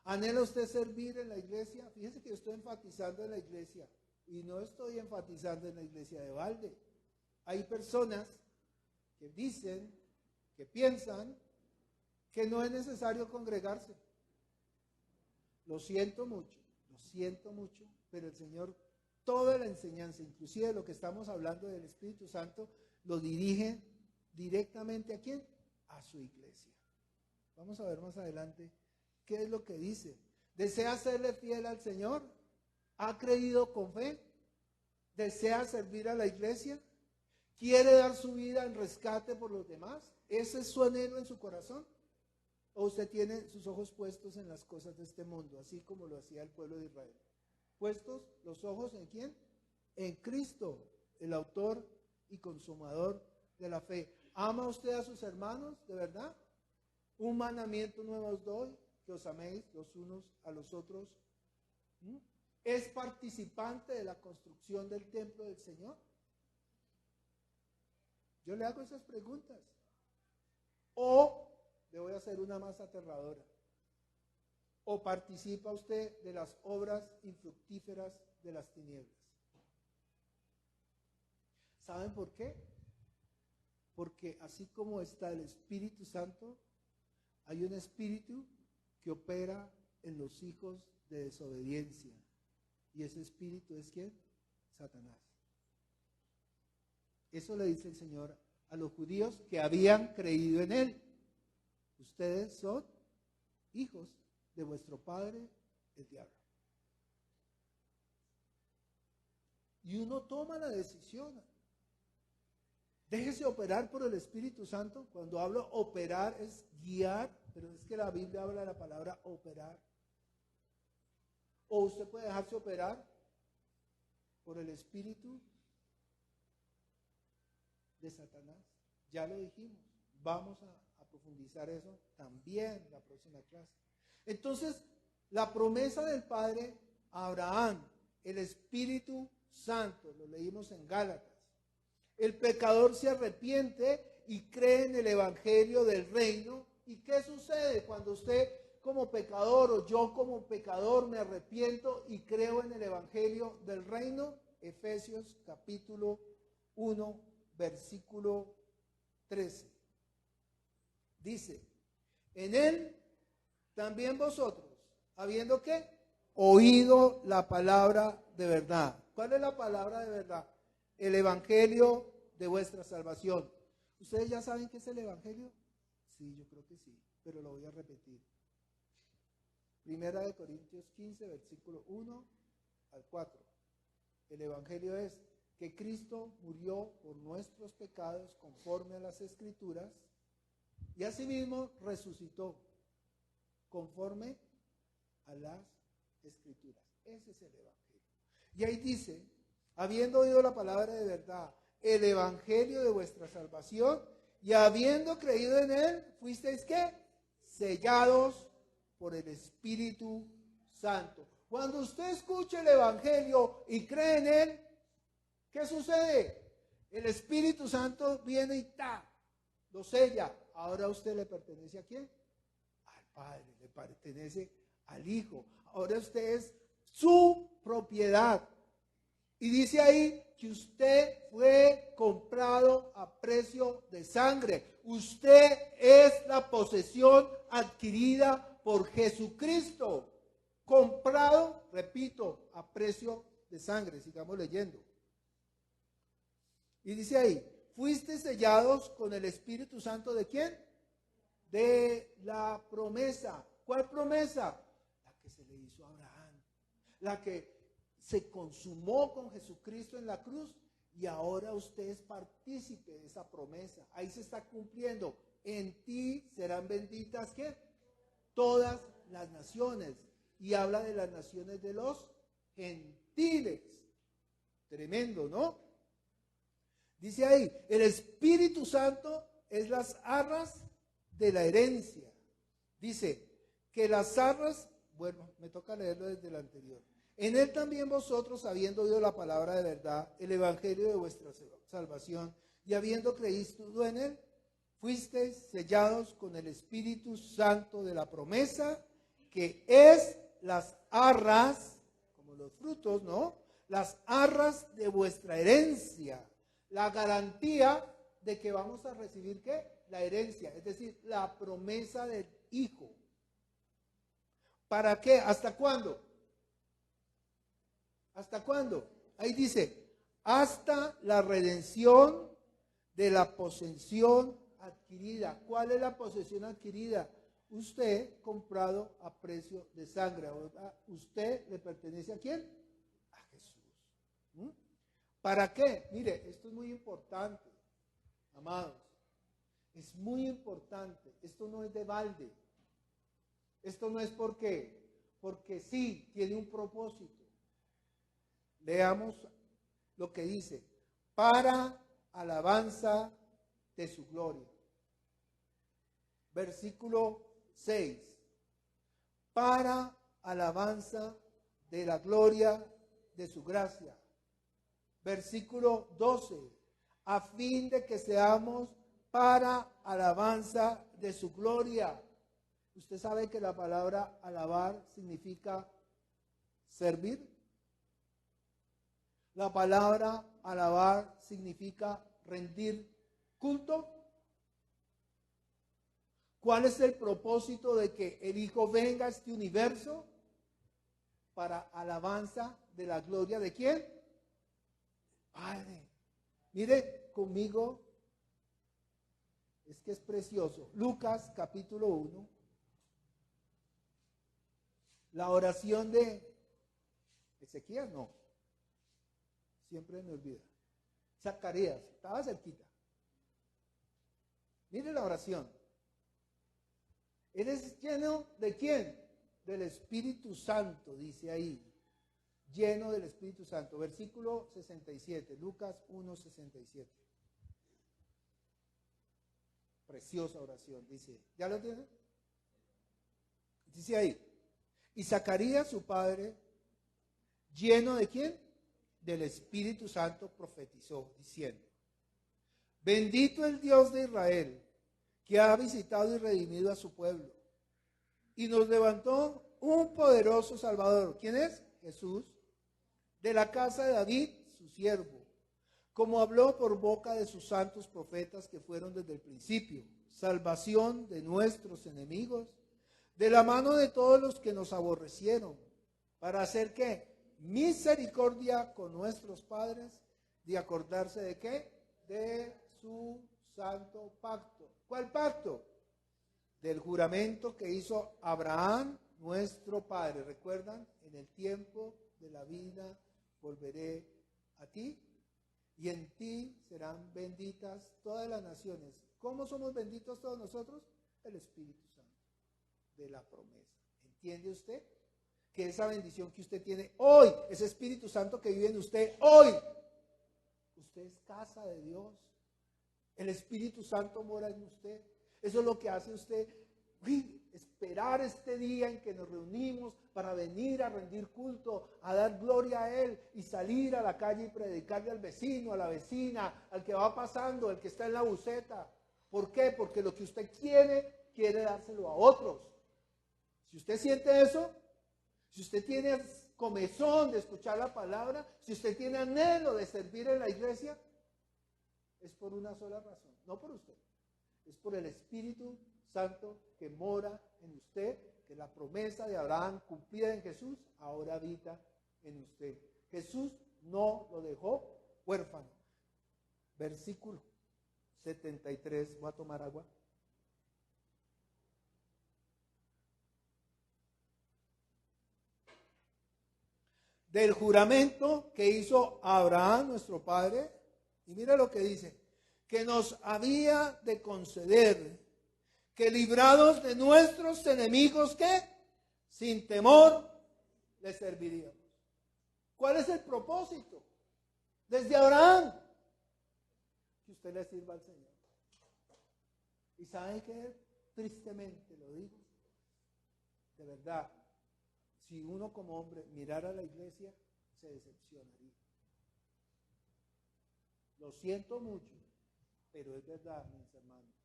¿Anhela usted servir en la iglesia? Fíjese que yo estoy enfatizando en la iglesia y no estoy enfatizando en la iglesia de balde. Hay personas que dicen, que piensan que no es necesario congregarse. Lo siento mucho, pero el Señor, toda la enseñanza, inclusive lo que estamos hablando del Espíritu Santo, lo dirige directamente ¿a quién? A su iglesia. Vamos a ver más adelante qué es lo que dice. ¿Desea serle fiel al Señor? ¿Ha creído con fe? ¿Desea servir a la iglesia? ¿Quiere dar su vida en rescate por los demás? ¿Ese es su anhelo en su corazón? ¿O usted tiene sus ojos puestos en las cosas de este mundo, así como lo hacía el pueblo de Israel? ¿Puestos los ojos en quién? En Cristo, el autor y consumador de la fe. ¿Ama usted a sus hermanos, de verdad? Un mandamiento nuevo os doy, que os améis los unos a los otros. ¿Es participante de la construcción del templo del Señor? Yo le hago esas preguntas. O le voy a hacer una más aterradora. ¿O participa usted de las obras infructíferas de las tinieblas? ¿Saben por qué? Porque así como está el Espíritu Santo, hay un espíritu que opera en los hijos de desobediencia. ¿Y ese espíritu es quién? Satanás. Eso le dice el Señor a los judíos que habían creído en Él. Ustedes son hijos de vuestro padre, el diablo. Y uno toma la decisión. Déjese operar por el Espíritu Santo. Cuando hablo operar es guiar, pero es que la Biblia habla de la palabra operar. O usted puede dejarse operar por el Espíritu de Satanás. Ya lo dijimos. Vamos a profundizar eso también en la próxima clase. Entonces, la promesa del Padre a Abraham, el Espíritu Santo, lo leímos en Gálatas. El pecador se arrepiente y cree en el Evangelio del reino. ¿Y qué sucede cuando usted como pecador o yo como pecador me arrepiento y creo en el Evangelio del reino? Efesios capítulo 1, versículo 13. Dice, en él también vosotros, habiendo ¿qué? Oído la palabra de verdad. ¿Cuál es la palabra de verdad? El Evangelio de vuestra salvación. ¿Ustedes ya saben qué es el Evangelio? Sí, yo creo que sí, pero lo voy a repetir. Primera de Corintios 15, versículo 1 al 4. El Evangelio es que Cristo murió por nuestros pecados conforme a las Escrituras y asimismo resucitó conforme a las Escrituras. Ese es el Evangelio. Y ahí dice, habiendo oído la palabra de verdad, el Evangelio de vuestra salvación, y habiendo creído en él, fuisteis ¿qué? Sellados por el Espíritu Santo. Cuando usted escuche el Evangelio y cree en él, ¿Qué sucede? El Espíritu Santo viene y lo sella. Ahora a usted le pertenece ¿a quién? Al Padre, le pertenece al Hijo. Ahora usted es su propiedad. Y dice ahí que usted fue comprado a precio de sangre. Usted es la posesión adquirida por Jesucristo. Comprado, repito, a precio de sangre. Sigamos leyendo. Y dice ahí, fuiste sellados con el Espíritu Santo ¿de quién? De la promesa. ¿Cuál promesa? La que se le hizo a Abraham. La que se consumó con Jesucristo en la cruz y ahora usted es partícipe de esa promesa. Ahí se está cumpliendo. En ti serán benditas ¿qué? Todas las naciones. Y habla de las naciones de los gentiles. Tremendo, ¿no? Dice ahí, el Espíritu Santo es las arras de la herencia. Dice que las arras, bueno, me toca leerlo desde el anterior. En él también vosotros, habiendo oído la palabra de verdad, el evangelio de vuestra salvación, y habiendo creído en él, fuisteis sellados con el Espíritu Santo de la promesa, que es las arras, como los frutos, ¿no? Las arras de vuestra herencia, la garantía de que vamos a recibir, ¿qué? La herencia, es decir, la promesa del Hijo. ¿Para qué? ¿Hasta cuándo? ¿Hasta cuándo? Ahí dice, hasta la redención de la posesión adquirida. ¿Cuál es la posesión adquirida? Usted comprado a precio de sangre. ¿Usted le pertenece a quién? A Jesús. ¿Mm? ¿Para qué? Mire, esto es muy importante, amados. Es muy importante. Esto no es de balde. Esto no es porque sí, tiene un propósito. Leamos lo que dice, para alabanza de su gloria. Versículo 6, para alabanza de la gloria de su gracia. Versículo 12, a fin de que seamos para alabanza de su gloria. Usted sabe que la palabra alabar significa servir. La palabra alabar significa rendir culto. ¿Cuál es el propósito de que el Hijo venga a este universo? Para alabanza de la gloria ¿de quién? Padre. Mire conmigo, es que es precioso. Lucas capítulo 1. La oración de Ezequiel, no. Siempre me olvida. Zacarías, estaba cerquita. Mire la oración. ¿Eres lleno de quién? Del Espíritu Santo, dice ahí. Lleno del Espíritu Santo. Versículo 67, Lucas 1:67. Preciosa oración, dice. ¿Ya lo tiene? Dice ahí. Y Zacarías, su padre, lleno de quién? Del Espíritu Santo, profetizó, diciendo, bendito el Dios de Israel, que ha visitado y redimido a su pueblo, y nos levantó un poderoso Salvador. ¿Quién es? Jesús, de la casa de David, su siervo, como habló por boca de sus santos profetas que fueron desde el principio, salvación de nuestros enemigos, de la mano de todos los que nos aborrecieron, para hacer ¿qué? Misericordia con nuestros padres, de acordarse de ¿qué? De su santo pacto. ¿Cuál pacto? Del juramento que hizo Abraham, nuestro padre. ¿Recuerdan? En el tiempo de la vida volveré a ti y en ti serán benditas todas las naciones. ¿Cómo somos benditos todos nosotros? El Espíritu Santo de la promesa. ¿Entiende usted? Que esa bendición que usted tiene hoy, ese Espíritu Santo que vive en usted hoy, usted es casa de Dios. El Espíritu Santo mora en usted. Eso es lo que hace usted. Uy, esperar este día en que nos reunimos para venir a rendir culto, a dar gloria a Él y salir a la calle y predicarle al vecino, a la vecina, al que va pasando, al que está en la buceta. ¿Por qué? Porque lo que usted quiere dárselo a otros. Si usted siente eso, si usted tiene comezón de escuchar la palabra, si usted tiene anhelo de servir en la iglesia, es por una sola razón, no por usted, es por el Espíritu Santo que mora en usted, que la promesa de Abraham cumplida en Jesús ahora habita en usted. Jesús no lo dejó huérfano. Versículo 73, voy a tomar agua. Del juramento que hizo Abraham, nuestro padre, y mira lo que dice, que nos había de conceder que librados de nuestros enemigos, ¿qué? Sin temor le serviríamos. ¿Cuál es el propósito? Desde Abraham, que usted le sirva al Señor. ¿Y saben qué? Tristemente lo digo, de verdad, si uno como hombre mirara a la iglesia, se decepcionaría. Lo siento mucho, pero es verdad, mis hermanos.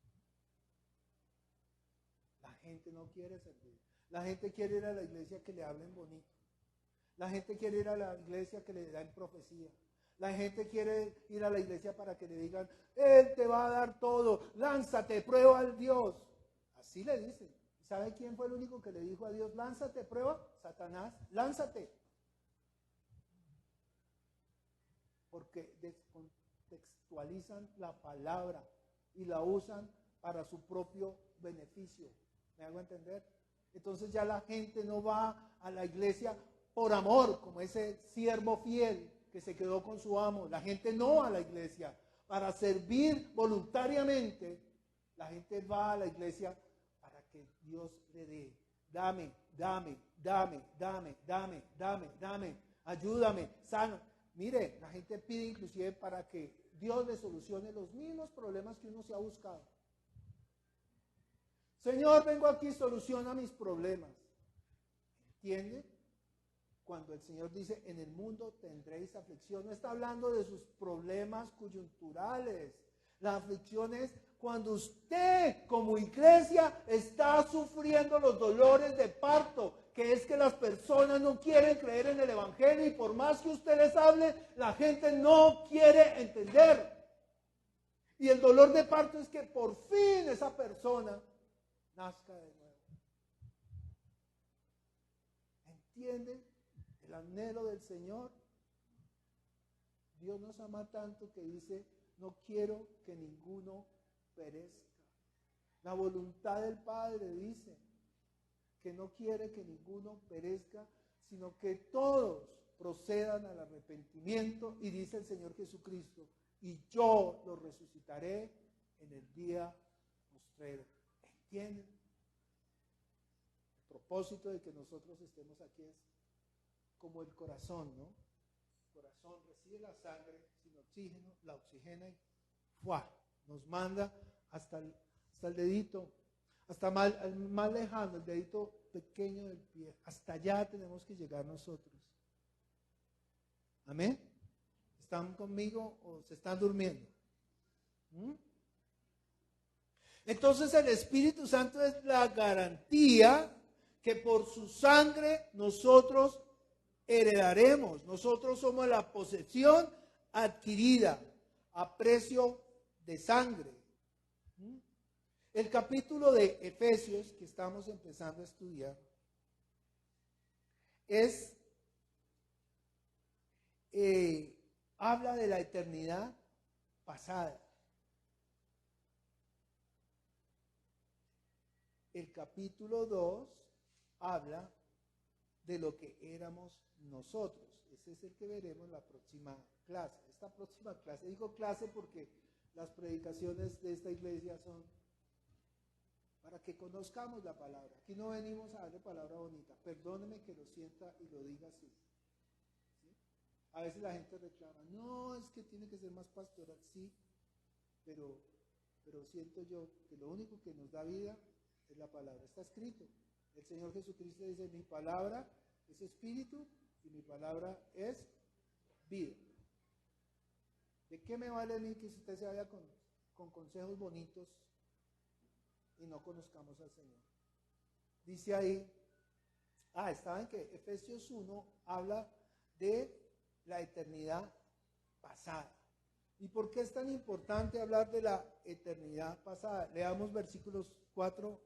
La gente no quiere servir. La gente quiere ir a la iglesia que le hablen bonito. La gente quiere ir a la iglesia que le den profecía. La gente quiere ir a la iglesia para que le digan, Él te va a dar todo, lánzate, prueba al Dios. Así le dicen. ¿Sabe quién fue el único que le dijo a Dios, lánzate, prueba? Satanás, lánzate. Porque descontextualizan la palabra y la usan para su propio beneficio. ¿Me hago entender? Entonces ya la gente no va a la iglesia por amor, como ese siervo fiel que se quedó con su amo. La gente no va a la iglesia para servir voluntariamente. La gente va a la iglesia para que Dios le dé. Dame, ayúdame, sano. Mire, la gente pide inclusive para que Dios le solucione los mismos problemas que uno se ha buscado. Señor, vengo aquí, soluciona mis problemas. ¿Entiende? Cuando el Señor dice, en el mundo tendréis aflicción, no está hablando de sus problemas coyunturales. La aflicción es cuando usted como iglesia está sufriendo los dolores de parto, que es que las personas no quieren creer en el Evangelio y por más que usted les hable, la gente no quiere entender. Y el dolor de parto es que por fin esa persona nazca de nuevo. ¿Entienden el anhelo del Señor? Dios nos ama tanto que dice, no quiero que ninguno perezca. La voluntad del Padre dice que no quiere que ninguno perezca, sino que todos procedan al arrepentimiento, y dice el Señor Jesucristo, y yo los resucitaré en el día postrero. ¿Entienden? El propósito de que nosotros estemos aquí es como el corazón, ¿no? El corazón recibe la sangre sin oxígeno, la oxigena y ¡fua! Nos manda hasta el dedito, hasta el más lejano, el dedito pequeño del pie. Hasta allá tenemos que llegar nosotros. ¿Amén? ¿Están conmigo o se están durmiendo? Entonces el Espíritu Santo es la garantía que por su sangre nosotros heredaremos. Nosotros somos la posesión adquirida a precio de sangre. El capítulo de Efesios que estamos empezando a estudiar habla de la eternidad pasada. El capítulo 2 habla de lo que éramos nosotros. Ese es el que veremos en la próxima clase. Esta próxima clase, digo clase porque las predicaciones de esta iglesia son para que conozcamos la palabra. Aquí no venimos a darle palabra bonita. Perdóneme que lo sienta y lo diga así. ¿Sí? A veces la gente reclama, no, es que tiene que ser más pastoral. Sí, pero siento yo que lo único que nos da vida es la palabra, está escrito. El Señor Jesucristo dice, mi palabra es espíritu y mi palabra es vida. ¿De qué me vale a mí que usted se vaya con consejos bonitos y no conozcamos al Señor? Dice ahí, ¿saben que Efesios 1 habla de la eternidad pasada? ¿Y por qué es tan importante hablar de la eternidad pasada? Leamos versículos 4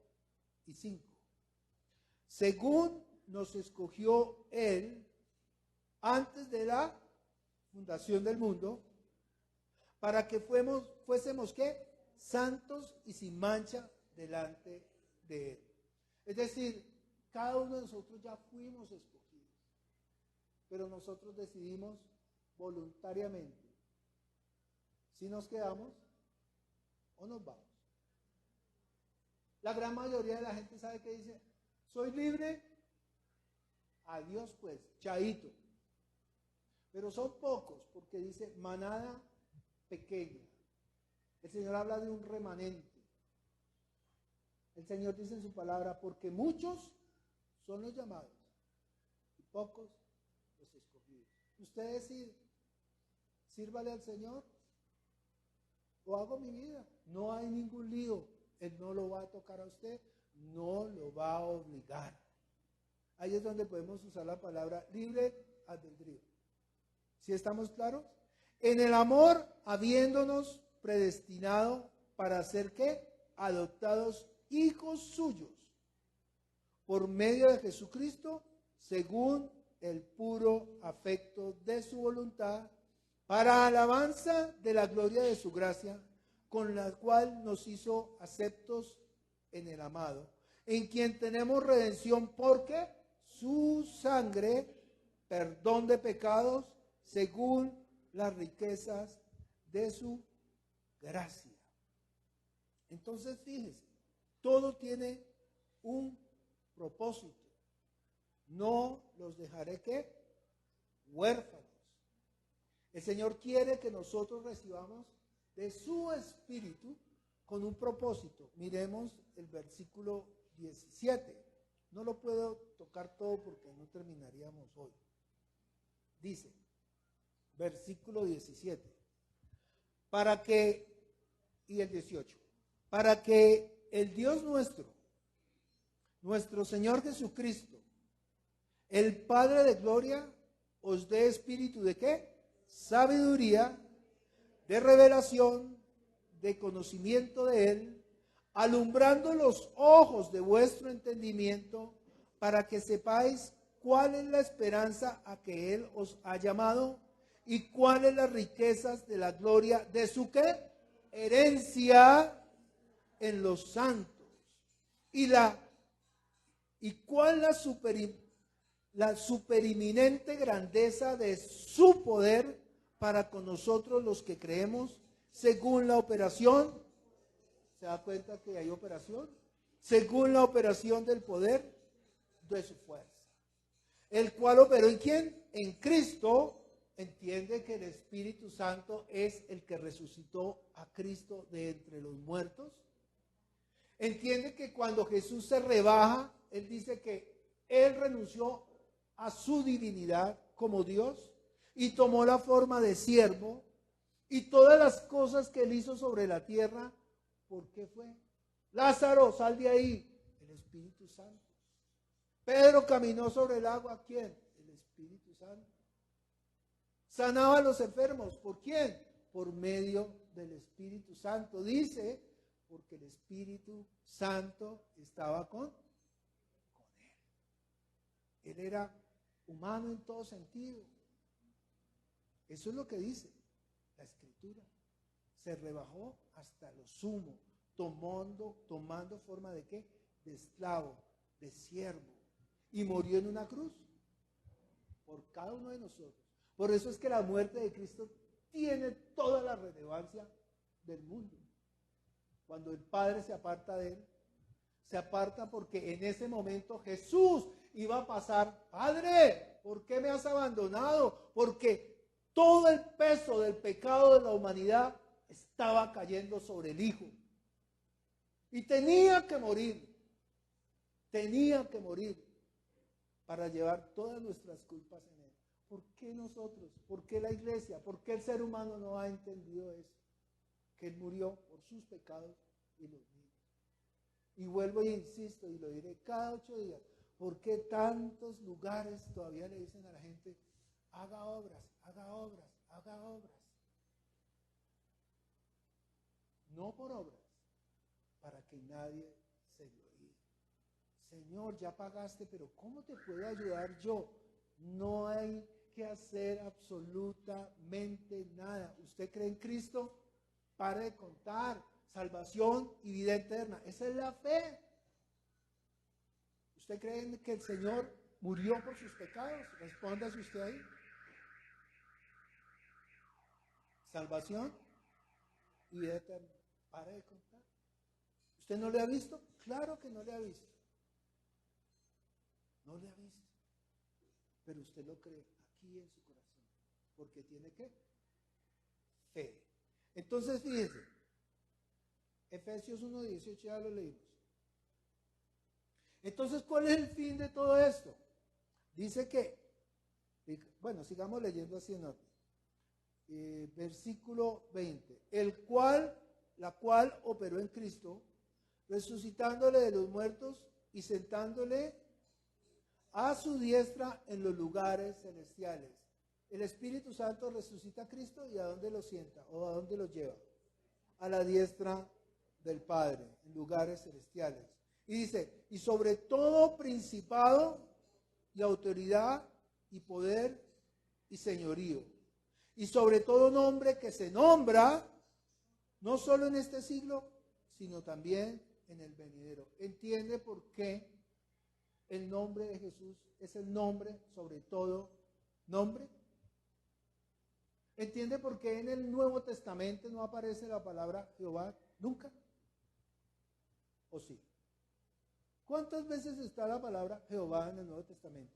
y 5. Según nos escogió Él antes de la fundación del mundo, para que fuésemos ¿qué? Santos y sin mancha delante de Él. Es decir, cada uno de nosotros ya fuimos escogidos, pero nosotros decidimos voluntariamente si nos quedamos o nos vamos. La gran mayoría de la gente sabe que dice, soy libre, adiós pues, chaito. Pero son pocos, porque dice manada pequeña. El Señor habla de un remanente. El Señor dice en su palabra, porque muchos son los llamados y pocos los escogidos. Usted decide, sírvale al Señor o hago mi vida. No hay ningún lío. Él no lo va a tocar a usted, no lo va a obligar. Ahí es donde podemos usar la palabra libre albedrío. ¿Sí estamos claros? En el amor, habiéndonos predestinado para ser ¿qué? Adoptados hijos suyos por medio de Jesucristo, según el puro afecto de su voluntad, para alabanza de la gloria de su gracia, con la cual nos hizo aceptos en el amado, en quien tenemos redención porque su sangre, perdón de pecados, según las riquezas de su gracia. Entonces, fíjese, todo tiene un propósito. No los dejaré ¿qué? Huérfanos. El Señor quiere que nosotros recibamos de su espíritu con un propósito. Miremos el versículo 17. No lo puedo tocar todo porque no terminaríamos hoy. Dice, versículo 17. Para que, y el 18, para que el Dios nuestro Señor Jesucristo, el Padre de gloria, os dé espíritu de ¿qué? Sabiduría, de revelación, de conocimiento de Él, alumbrando los ojos de vuestro entendimiento, para que sepáis cuál es la esperanza a que Él os ha llamado y cuáles las riquezas de la gloria de su ¿qué? Herencia en los santos y cuál la superiminente grandeza de su poder para con nosotros los que creemos, según la operación. ¿Se da cuenta que hay operación? Según la operación del poder de su fuerza. El cual operó ¿en quién? En Cristo. Entiende que el Espíritu Santo es el que resucitó a Cristo de entre los muertos. Entiende que cuando Jesús se rebaja, Él dice que Él renunció a su divinidad como Dios y tomó la forma de siervo, y todas las cosas que Él hizo sobre la tierra, ¿por qué fue? Lázaro, sal de ahí. El Espíritu Santo. Pedro caminó sobre el agua, ¿quién? El Espíritu Santo. Sanaba a los enfermos, ¿por quién? Por medio del Espíritu Santo. Dice, porque el Espíritu Santo estaba con Él. Él era humano en todo sentido. Eso es lo que dice la Escritura. Se rebajó hasta lo sumo, tomando forma de ¿qué? De esclavo, de siervo, y murió en una cruz por cada uno de nosotros. Por eso es que la muerte de Cristo tiene toda la relevancia del mundo. Cuando el Padre se aparta de Él, se aparta porque en ese momento Jesús iba a pasar, Padre, ¿por qué me has abandonado? Porque todo el peso del pecado de la humanidad estaba cayendo sobre el Hijo. Y tenía que morir. tenía que morir para llevar todas nuestras culpas en él. ¿Por qué nosotros? ¿Por qué la iglesia? ¿Por qué el ser humano no ha entendido eso? Que él murió por sus pecados y los míos. Y vuelvo e insisto, y lo diré cada 8 días, ¿por qué tantos lugares todavía le dicen a la gente, haga obras, haga obras, haga obras? No por obras, para que nadie se gloríe. Señor, ya pagaste, pero ¿cómo te puedo ayudar yo? No hay que hacer absolutamente nada. ¿Usted cree en Cristo? Pare de contar. Salvación y vida eterna. Esa es la fe. ¿Usted cree que el Señor murió por sus pecados? Respóndase usted ahí. Salvación y vida eterna. Pare de contar. ¿Usted no le ha visto? Claro que no le ha visto. No le ha visto. Pero usted lo cree aquí en su corazón. Porque tiene ¿qué? Fe. Entonces fíjese. Efesios 1:18 ya lo leímos. Entonces, ¿cuál es el fin de todo esto? Dice que, bueno, sigamos leyendo así en orden. Versículo 20. La cual operó en Cristo, resucitándole de los muertos y sentándole a su diestra en los lugares celestiales. El Espíritu Santo resucita a Cristo, ¿y a dónde lo sienta? ¿O a dónde lo lleva? A la diestra del Padre, en lugares celestiales. Y dice, y sobre todo principado y autoridad y poder y señorío, y sobre todo nombre que se nombra, no solo en este siglo, sino también en el venidero. ¿Entiende por qué el nombre de Jesús es el nombre sobre todo nombre? ¿Entiende por qué en el Nuevo Testamento no aparece la palabra Jehová nunca? ¿O sí? ¿Cuántas veces está la palabra Jehová en el Nuevo Testamento?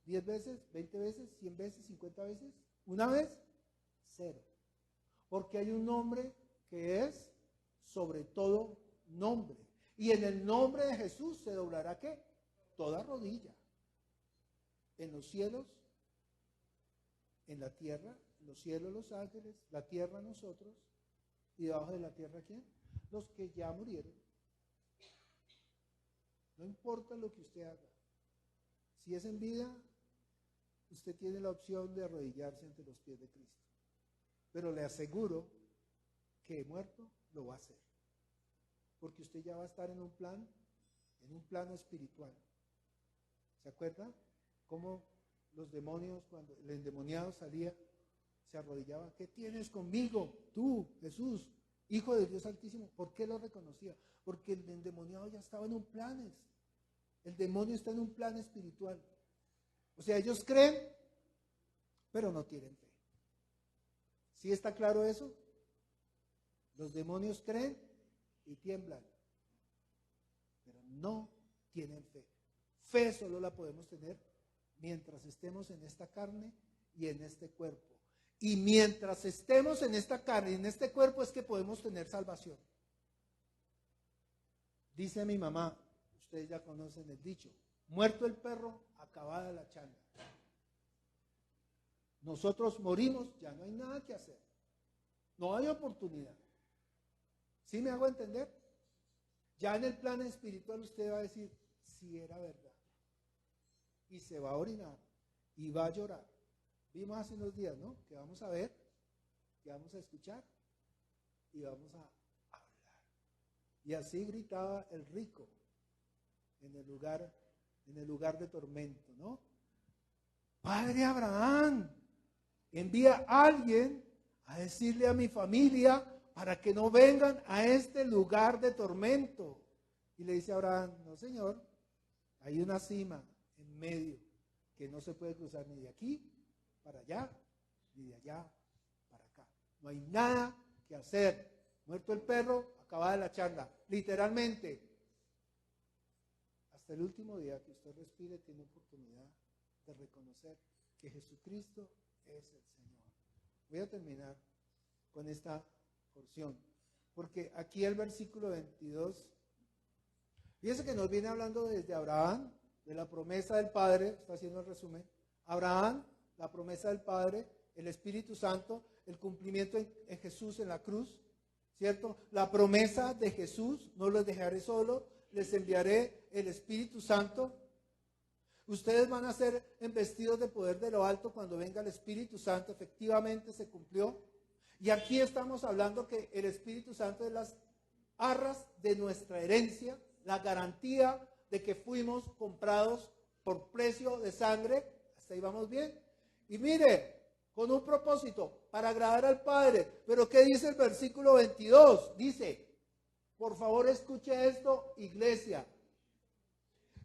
¿10 veces? ¿20 veces? ¿100 veces? ¿50 veces? ¿Una vez? 0. Porque hay un nombre que es sobre todo nombre. Y en el nombre de Jesús se doblará ¿qué? Toda rodilla. En los cielos, en la tierra, en los cielos los ángeles, la tierra nosotros, y debajo de la tierra ¿quién? Los que ya murieron. No importa lo que usted haga. Si es en vida, usted tiene la opción de arrodillarse ante los pies de Cristo. Pero le aseguro que muerto lo va a hacer. Porque usted ya va a estar en un plano espiritual. ¿Se acuerda? Cómo los demonios, cuando el endemoniado salía, se arrodillaba. ¿Qué tienes conmigo? Tú, Jesús, Hijo de Dios Altísimo. ¿Por qué lo reconocía? Porque el endemoniado ya estaba en un plan. El demonio está en un plan espiritual. O sea, ellos creen, pero no tienen fe. ¿Sí está claro eso? Los demonios creen y tiemblan, pero no tienen fe. Fe solo la podemos tener mientras estemos en esta carne y en este cuerpo. Y mientras estemos en esta carne y en este cuerpo es que podemos tener salvación. Dice mi mamá, ustedes ya conocen el dicho, muerto el perro, acabada la chanda. Nosotros morimos, ya no hay nada que hacer. No hay oportunidad. ¿Sí me hago entender? Ya en el plano espiritual usted va a decir, sí era verdad. Y se va a orinar y va a llorar. Vimos hace unos días, ¿no? Que vamos a ver, que vamos a escuchar y vamos a hablar. Y así gritaba el rico en el lugar de tormento, ¿no? Padre Abraham, envía a alguien a decirle a mi familia para que no vengan a este lugar de tormento. Y le dice a Abraham, no señor, hay una cima en medio que no se puede cruzar ni de aquí para allá, ni de allá para acá. No hay nada que hacer. Muerto el perro, acabada la chanda. Literalmente, hasta el último día que usted respire, tiene oportunidad de reconocer que Jesucristo es el Señor. Voy a terminar con esta porción, porque aquí el versículo 22 Fíjense que nos viene hablando desde Abraham, de la promesa del Padre, está haciendo el resumen. Abraham, la promesa del Padre, el Espíritu Santo, el cumplimiento en Jesús en la cruz, ¿cierto? La promesa de Jesús, no los dejaré solo, les enviaré el Espíritu Santo. Ustedes van a ser embestidos de poder de lo alto cuando venga el Espíritu Santo. Efectivamente se cumplió. Y aquí estamos hablando que el Espíritu Santo es las arras de nuestra herencia, la garantía de que fuimos comprados por precio de sangre. Hasta ahí vamos bien. Y mire, con un propósito, para agradar al Padre. Pero ¿qué dice el versículo 22? Dice, por favor escuche esto, iglesia.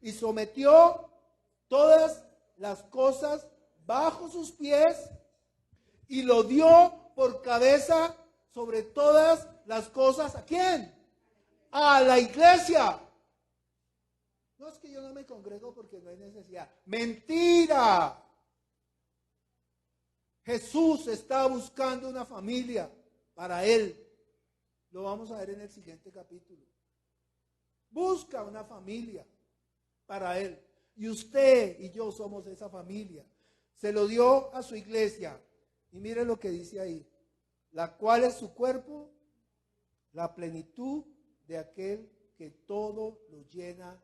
Y sometió todas las cosas bajo sus pies y lo dio por cabeza sobre todas las cosas. ¿A quién? A la iglesia. No es que yo no me congrego porque no hay necesidad. Mentira. Jesús está buscando una familia para él. Lo vamos a ver en el siguiente capítulo. Busca una familia para él. Y usted y yo somos esa familia. Se lo dio a su iglesia. Y mire lo que dice ahí. La cual es su cuerpo, la plenitud de aquel que todo lo llena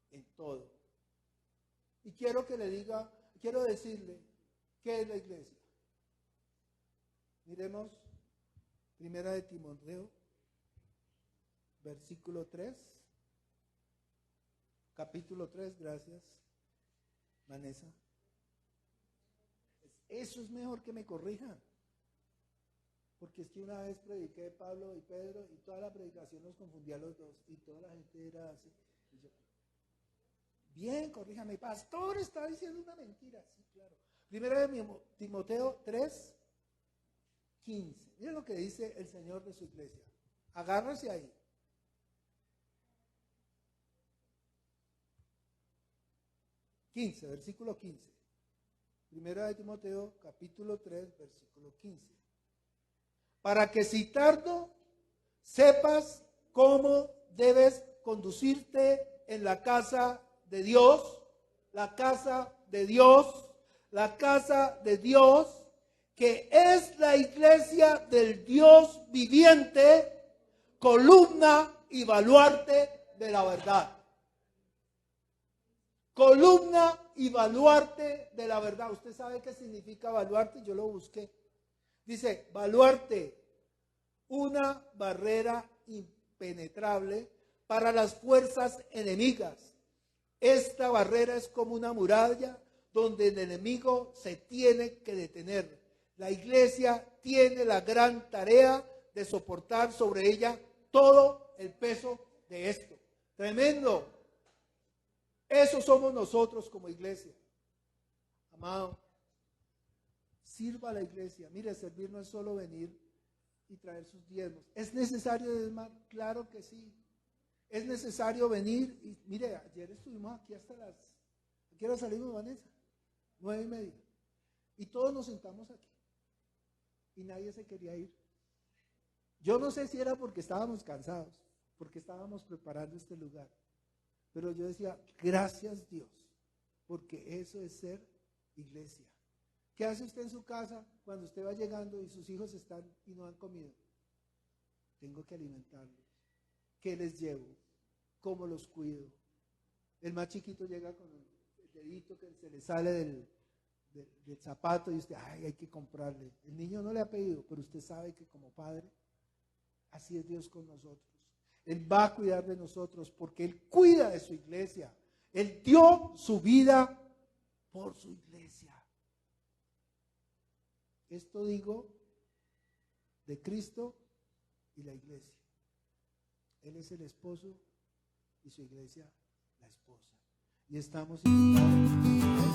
en todo. Y quiero decirle, ¿qué es la iglesia? Miremos, primera de Timoteo, versículo 3. Capítulo 3, gracias, Vanessa. Eso es mejor que me corrijan. Porque es que una vez prediqué Pablo y Pedro y toda la predicación los confundía a los dos y toda la gente era así. Y yo, bien, corríjame, pastor, está diciendo una mentira. Sí, claro. Primera de Timoteo 3, 15. Miren lo que dice el Señor de su iglesia. Agárrese ahí. Versículo 15. Primera de Timoteo, capítulo 3, versículo 15. Para que si tardo, sepas cómo debes conducirte en la casa de Dios, la casa de Dios, la casa de Dios, que es la iglesia del Dios viviente, columna y baluarte de la verdad. Columna y baluarte de la verdad. ¿Usted sabe qué significa baluarte? Yo lo busqué. Dice, baluarte, una barrera impenetrable para las fuerzas enemigas. Esta barrera es como una muralla donde el enemigo se tiene que detener. La iglesia tiene la gran tarea de soportar sobre ella todo el peso de esto. Tremendo. Eso somos nosotros como iglesia. Amado, sirva a la iglesia. Mire, servir no es solo venir y traer sus diezmos. ¿Es necesario diezmar? Claro que sí. Es necesario venir y, mire, ayer estuvimos aquí hasta ¿a qué hora salimos, Vanessa? 9:30. Y todos nos sentamos aquí. Y nadie se quería ir. Yo no sé si era porque estábamos cansados, porque estábamos preparando este lugar. Pero yo decía, gracias Dios, porque eso es ser iglesia. ¿Qué hace usted en su casa cuando usted va llegando y sus hijos están y no han comido? Tengo que alimentarlos. ¿Qué les llevo? ¿Cómo los cuido? El más chiquito llega con el dedito que se le sale del zapato y usted, ay, hay que comprarle. El niño no le ha pedido, pero usted sabe que como padre, así es Dios con nosotros. Él va a cuidar de nosotros porque Él cuida de su iglesia. Él dio su vida por su iglesia. Esto digo de Cristo y la iglesia. Él es el esposo y su iglesia la esposa. Y estamos invitados